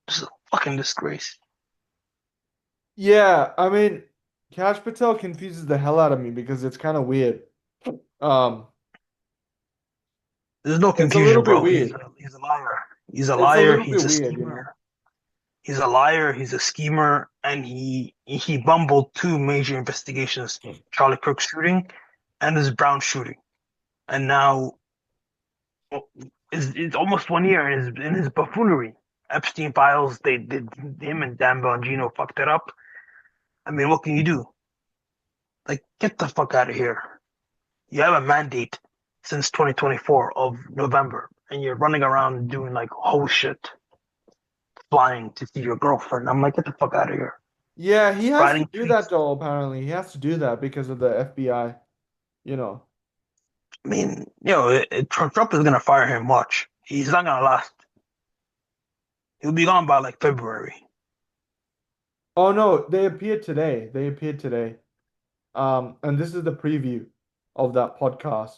[SPEAKER 2] This is a fucking disgrace.
[SPEAKER 1] Yeah, I mean, Cash Patel confuses the hell out of me because it's kind of weird. Um,
[SPEAKER 2] There's no
[SPEAKER 1] it's a little
[SPEAKER 2] confusion,
[SPEAKER 1] bit
[SPEAKER 2] bro.
[SPEAKER 1] weird.
[SPEAKER 2] He's a liar. He's a
[SPEAKER 1] It's a
[SPEAKER 2] liar.
[SPEAKER 1] little
[SPEAKER 2] He's
[SPEAKER 1] bit
[SPEAKER 2] a
[SPEAKER 1] weird,
[SPEAKER 2] schemer. He's a liar. He's a schemer, and he bumbled two major investigations: Charlie Kirk shooting and this Brown shooting. And now it's almost 1 year in his buffoonery. Epstein files. They did him and Dan Bongino fucked it up. I mean, what can you do? Like, get the fuck out of here. You have a mandate since 2024 of November, and you're running around doing like whole shit, flying to see your girlfriend. I'm like, get the fuck out of here.
[SPEAKER 1] Yeah, he has to
[SPEAKER 2] Writing
[SPEAKER 1] do
[SPEAKER 2] tweets.
[SPEAKER 1] that though, apparently. He has to do that because of the FBI, you know.
[SPEAKER 2] I mean, Trump is gonna fire him. Watch, he's not gonna last. He'll be gone by like February.
[SPEAKER 1] Oh no, they appeared today. They appeared today. And this is the preview of that podcast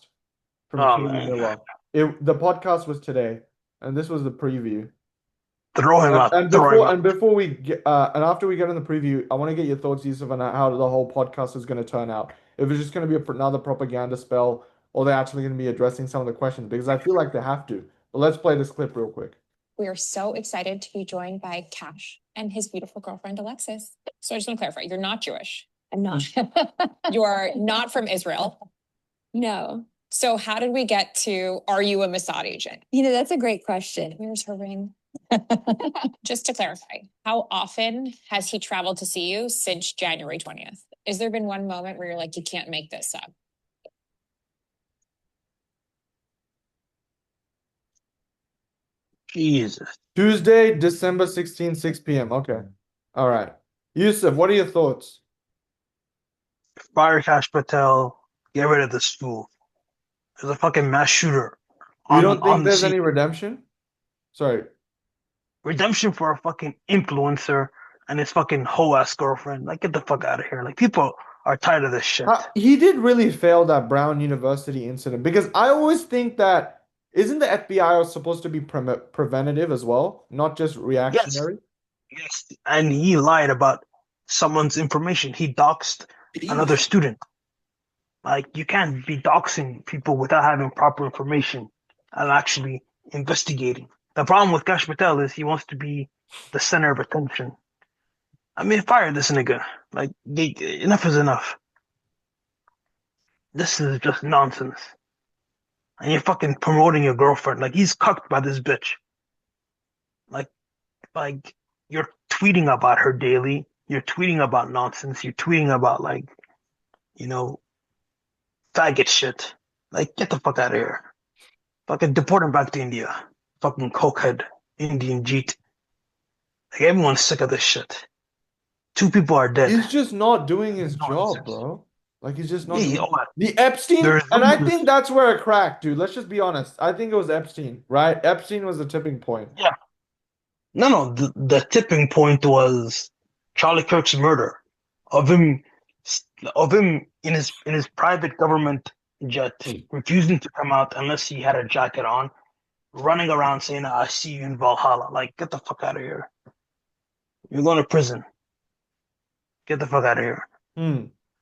[SPEAKER 1] from
[SPEAKER 2] Oh
[SPEAKER 1] Katie
[SPEAKER 2] man,
[SPEAKER 1] Miller. The podcast was today, and this was the preview.
[SPEAKER 2] throw him out.
[SPEAKER 1] And
[SPEAKER 2] Throw him out.
[SPEAKER 1] before we get and after we get in the preview, I want to get your thoughts, Yusuf, on how the whole podcast is going to turn out. If it's just going to be another propaganda spell, or they're actually going to be addressing some of the questions, because I feel like they have to. But let's play this clip real quick.
[SPEAKER 5] We are so excited to be joined by Kash and his beautiful girlfriend, Alexis. So I just want to clarify, you're not Jewish.
[SPEAKER 6] I'm not.
[SPEAKER 5] You are not from Israel.
[SPEAKER 6] No.
[SPEAKER 5] So how did we get to, are you a Mossad agent?
[SPEAKER 6] That's a great question.
[SPEAKER 5] Where's her ring? Just to clarify, how often has he traveled to see you since January 20th? Has there been one moment where you're like, you can't make this up?
[SPEAKER 2] Jesus.
[SPEAKER 1] Tuesday, December 16, 6 p.m. Okay. All right. Yusuf, what are your thoughts?
[SPEAKER 2] Fire Kash Patel. Get rid of this fool. There's a fucking mass shooter.
[SPEAKER 1] You don't think
[SPEAKER 2] on the
[SPEAKER 1] there's
[SPEAKER 2] scene.
[SPEAKER 1] any redemption? Sorry.
[SPEAKER 2] Redemption for a fucking influencer and his fucking hoe ass girlfriend. Like, get the fuck out of here. Like, people are tired of this shit.
[SPEAKER 1] He did really fail that Brown University incident because I always think that isn't the FBI supposed to be preventative as well, not just reactionary?
[SPEAKER 2] Yes, and he lied about someone's information. He doxed another student. Like, you can't be doxing people without having proper information and actually investigating. The problem with Kash Patel is he wants to be the center of attention. I mean, fire this nigga. Like, enough is enough. This is just nonsense. And you're fucking promoting your girlfriend. Like, he's cucked by this bitch. Like you're tweeting about her daily. You're tweeting about nonsense. You're tweeting about, like, faggot shit. Like, get the fuck out of here. Fucking deport him back to India. Fucking cokehead. Indian Jeet. Like everyone's sick of this shit. 2 people are dead.
[SPEAKER 1] He's just not doing his
[SPEAKER 2] No
[SPEAKER 1] job,
[SPEAKER 2] answers.
[SPEAKER 1] bro. Like he's just not
[SPEAKER 2] Yeah,
[SPEAKER 1] doing
[SPEAKER 2] oh,
[SPEAKER 1] the Epstein,
[SPEAKER 2] there's
[SPEAKER 1] and I
[SPEAKER 2] rumors.
[SPEAKER 1] think that's where it cracked, dude. Let's just be honest. I think it was Epstein, right? Epstein was the tipping point.
[SPEAKER 2] Yeah. No. The tipping point was Charlie Kirk's murder of him in his private government jet, refusing to come out unless he had a jacket on, running around saying, "I see you in Valhalla." Like, get the fuck out of here. You're going to prison. Get the fuck out of here.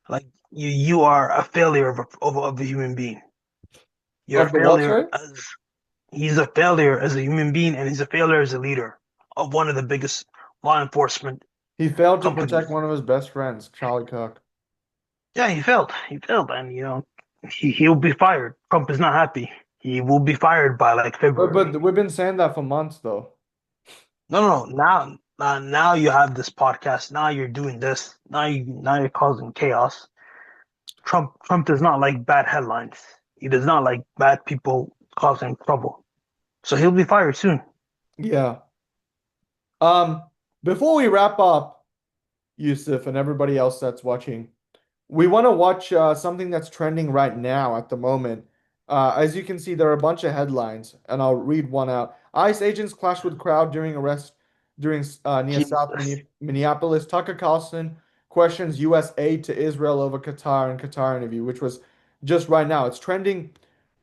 [SPEAKER 2] Like you are a failure of a human being. You're
[SPEAKER 1] Of
[SPEAKER 2] a
[SPEAKER 1] the what, sorry?
[SPEAKER 2] failure as he's a failure as a human being, and he's a failure as a leader of one of the biggest law enforcement
[SPEAKER 1] He failed to
[SPEAKER 2] companies.
[SPEAKER 1] protect one of his best friends, Charlie Kirk.
[SPEAKER 2] Yeah, he failed. He failed, and he'll be fired. Trump is not happy. He will be fired by like February.
[SPEAKER 1] But we've been saying that for months, though.
[SPEAKER 2] No. Now you have this podcast. Now you're doing this. Now you're causing chaos. Trump does not like bad headlines. He does not like bad people causing trouble. So he'll be fired soon.
[SPEAKER 1] Yeah. Before we wrap up, Yusuf and everybody else that's watching, we want to watch something that's trending right now at the moment. As you can see, there are a bunch of headlines, and I'll read one out. ICE agents clash with crowd during arrest near South
[SPEAKER 2] Jesus.
[SPEAKER 1] Minneapolis. Tucker Carlson questions U.S. aid to Israel over Qatar and Qatar interview, which was just right now. It's trending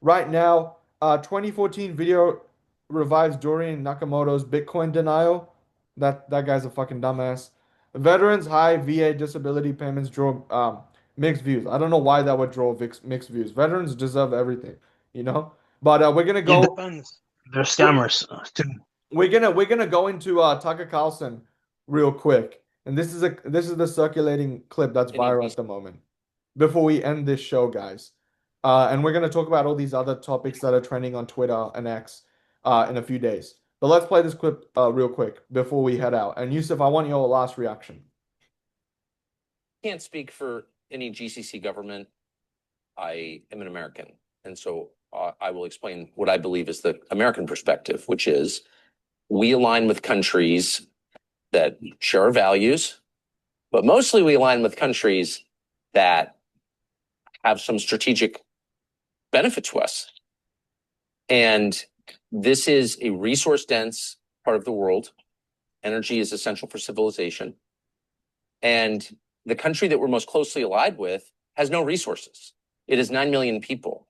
[SPEAKER 1] right now. 2014 video revives Dorian Nakamoto's Bitcoin denial. That guy's a fucking dumbass. Veterans high VA disability payments draw mixed views. I don't know why that would draw mixed views. Veterans deserve everything, you know. But we're gonna
[SPEAKER 2] It
[SPEAKER 1] go.
[SPEAKER 2] depends. They're scammers too.
[SPEAKER 1] We're gonna go into Tucker Carlson real quick, and this is the circulating clip that's viral at the moment. Before we end this show, guys, and we're gonna talk about all these other topics that are trending on Twitter and X in a few days. But let's play this clip real quick before we head out. And Yusuf, I want your last reaction.
[SPEAKER 7] Can't speak for any GCC government. I am an American, and so I will explain what I believe is the American perspective, which is we align with countries that share our values, but mostly we align with countries that have some strategic benefit to us. And this is a resource-dense part of the world. Energy is essential for civilization. And the country that we're most closely allied with has no resources. It is 9 million people.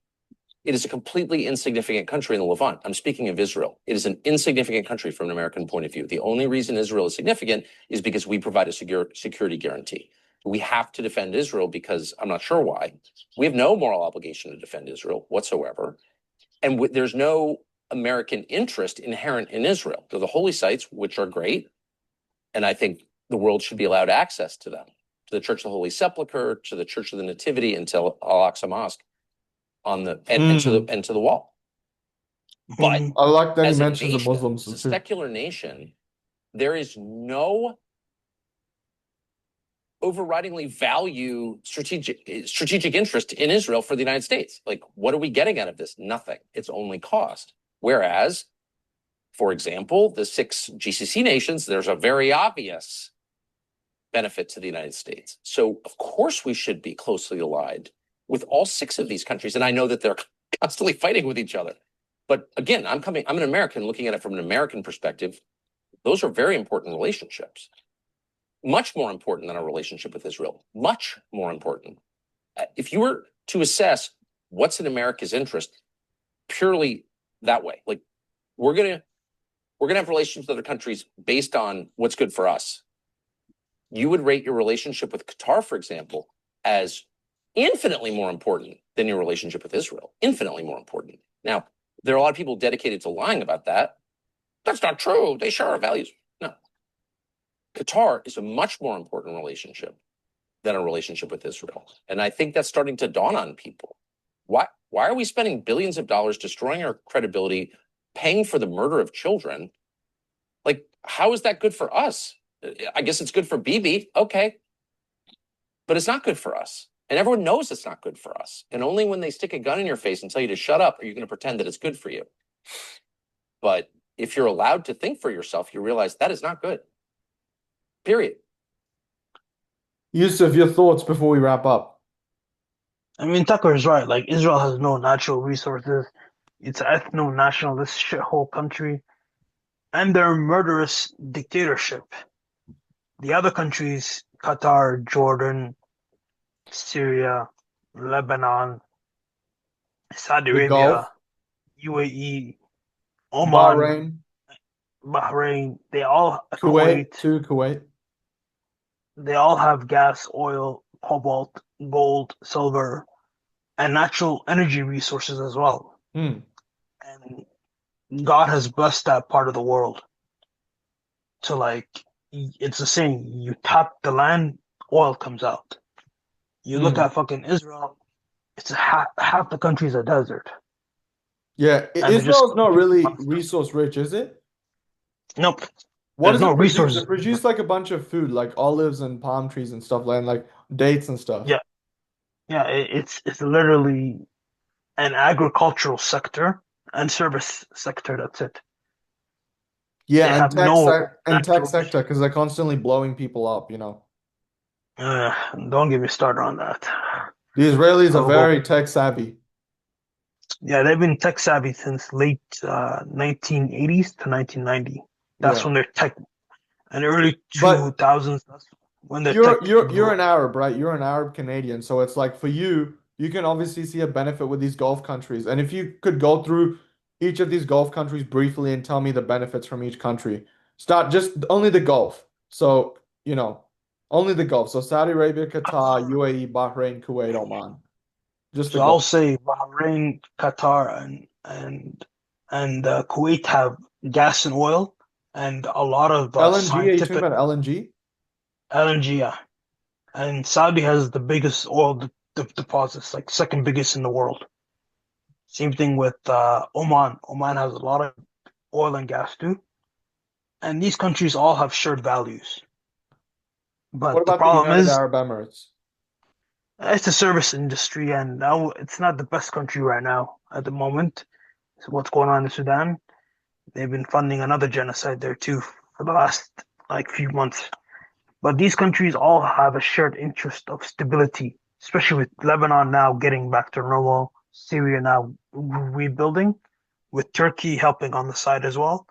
[SPEAKER 7] It is a completely insignificant country in the Levant. I'm speaking of Israel. It is an insignificant country from an American point of view. The only reason Israel is significant is because we provide a security guarantee. We have to defend Israel because I'm not sure why. We have no moral obligation to defend Israel whatsoever. And there's no American interest inherent in Israel. They're the holy sites, which are great. And I think the world should be allowed access to them, to the Church of the Holy Sepulchre, to the Church of the Nativity, and to Al-Aqsa Mosque on the and to the wall. But
[SPEAKER 1] I like that he
[SPEAKER 7] as a
[SPEAKER 1] mentions the
[SPEAKER 7] nation,
[SPEAKER 1] Muslims
[SPEAKER 7] as a
[SPEAKER 1] too.
[SPEAKER 7] secular nation, there is no overridingly value strategic interest in Israel for the United States. Like, what are we getting out of this? Nothing. It's only cost. Whereas, for example, the 6 GCC nations, there's a very obvious benefit to the United States. So, of course, we should be closely allied with all 6 of these countries. And I know that they're constantly fighting with each other. But again, I'm an American looking at it from an American perspective. Those are very important relationships. Much more important than our relationship with Israel. Much more important. If you were to assess what's in America's interest, purely that way, like we're gonna have relations with other countries based on what's good for us. You would rate your relationship with Qatar, for example, as infinitely more important than your relationship with Israel. Infinitely more important. Now, there are a lot of people dedicated to lying about that. That's not true. They share our values. No. Qatar is a much more important relationship than a relationship with Israel. And I think that's starting to dawn on people. Why are we spending billions of dollars destroying our credibility, paying for the murder of children? Like, how is that good for us? I guess it's good for Bibi. Okay. But it's not good for us. And everyone knows it's not good for us. And only when they stick a gun in your face and tell you to shut up are you going to pretend that it's good for you. But if you're allowed to think for yourself, you realize that is not good. Period.
[SPEAKER 1] Yusuf, your thoughts before we wrap up.
[SPEAKER 2] I mean, Tucker is right. Like, Israel has no natural resources. It's an ethno-nationalist shithole country, and they're a murderous dictatorship. The other countries, Qatar, Jordan, Syria, Lebanon, Saudi
[SPEAKER 1] The
[SPEAKER 2] Arabia,
[SPEAKER 1] Gulf,
[SPEAKER 2] UAE, Oman,
[SPEAKER 1] Bahrain,
[SPEAKER 2] Bahrain,
[SPEAKER 1] Kuwait.
[SPEAKER 2] they all have gas, oil, cobalt, gold, silver, and natural energy resources as well.
[SPEAKER 1] Hmm.
[SPEAKER 2] And God has blessed that part of the world. So, like, it's the same. You tap the land, oil comes out. You look at fucking Israel, it's half the country is a desert.
[SPEAKER 1] Yeah,
[SPEAKER 2] And
[SPEAKER 1] Israel's not really resource rich, is it?
[SPEAKER 2] Nope.
[SPEAKER 1] What
[SPEAKER 2] There's
[SPEAKER 1] does
[SPEAKER 2] no
[SPEAKER 1] it produce?
[SPEAKER 2] resources.
[SPEAKER 1] It produces like a bunch of food, like olives and palm trees and stuff, like dates and stuff.
[SPEAKER 2] Yeah. Yeah, it's literally an agricultural sector and service sector. That's it.
[SPEAKER 1] Yeah,
[SPEAKER 2] They
[SPEAKER 1] and
[SPEAKER 2] have no
[SPEAKER 1] tech
[SPEAKER 2] natural
[SPEAKER 1] sector because they're constantly blowing people up, you know.
[SPEAKER 2] don't get me started on that.
[SPEAKER 1] The Israelis are
[SPEAKER 2] Oh, well,
[SPEAKER 1] very tech savvy.
[SPEAKER 2] yeah, they've been tech savvy since late 1980s to 1990. That's
[SPEAKER 1] Yeah.
[SPEAKER 2] when their tech, and early
[SPEAKER 1] But
[SPEAKER 2] 2000s. That's when their
[SPEAKER 1] you're
[SPEAKER 2] tech
[SPEAKER 1] you're
[SPEAKER 2] blew
[SPEAKER 1] you're
[SPEAKER 2] up.
[SPEAKER 1] an Arab, right? You're an Arab Canadian, so it's like for you, you can obviously see a benefit with these Gulf countries. And if you could go through each of these Gulf countries briefly and tell me the benefits from each country. Start just only the Gulf. So, only the Gulf. So Saudi Arabia, Qatar, UAE, Bahrain, Kuwait, Oman. Just the
[SPEAKER 2] So I'll
[SPEAKER 1] Gulf.
[SPEAKER 2] say Bahrain, Qatar, and Kuwait have gas and oil, and a lot of
[SPEAKER 1] LNG, are you talking
[SPEAKER 2] scientific
[SPEAKER 1] about LNG?
[SPEAKER 2] LNG. Yeah. And Saudi has the biggest oil deposits, like second biggest in the world. Same thing with Oman. Oman has a lot of oil and gas too. And these countries all have shared values.
[SPEAKER 1] What
[SPEAKER 2] But the
[SPEAKER 1] about the
[SPEAKER 2] problem
[SPEAKER 1] United
[SPEAKER 2] is,
[SPEAKER 1] Arab Emirates?
[SPEAKER 2] it's a service industry, and now it's not the best country right now at the moment. So what's going on in Sudan? They've been funding another genocide there too for the last like few months. But these countries all have a shared interest of stability, especially with Lebanon now getting back to normal, Syria now rebuilding, with Turkey helping on the side as well.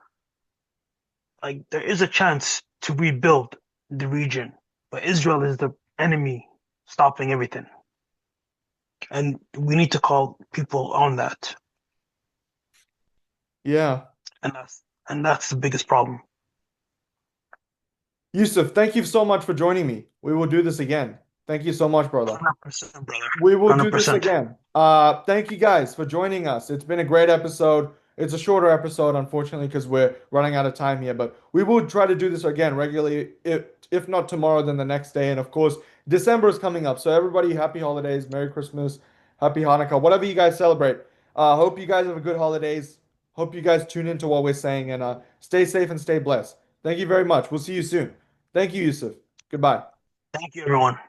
[SPEAKER 2] Like, there is a chance to rebuild the region, but Israel is the enemy stopping everything. And we need to call people on that.
[SPEAKER 1] Yeah.
[SPEAKER 2] And that's the biggest problem.
[SPEAKER 1] Yusuf, thank you so much for joining me. We will do this again. Thank you so much, brother.
[SPEAKER 2] 100%, brother.
[SPEAKER 1] We will do this
[SPEAKER 2] 100%.
[SPEAKER 1] again. Thank you guys for joining us. It's been a great episode. It's a shorter episode, unfortunately, because we're running out of time here, but we will try to do this again regularly, if not tomorrow, then the next day. And of course, December is coming up. So everybody, happy holidays, Merry Christmas, Happy Hanukkah, whatever you guys celebrate. Hope you guys have a good holidays. Hope you guys tune into what we're saying and stay safe and stay blessed. Thank you very much. We'll see you soon. Thank you, Yusuf. Goodbye.
[SPEAKER 2] Thank you, everyone.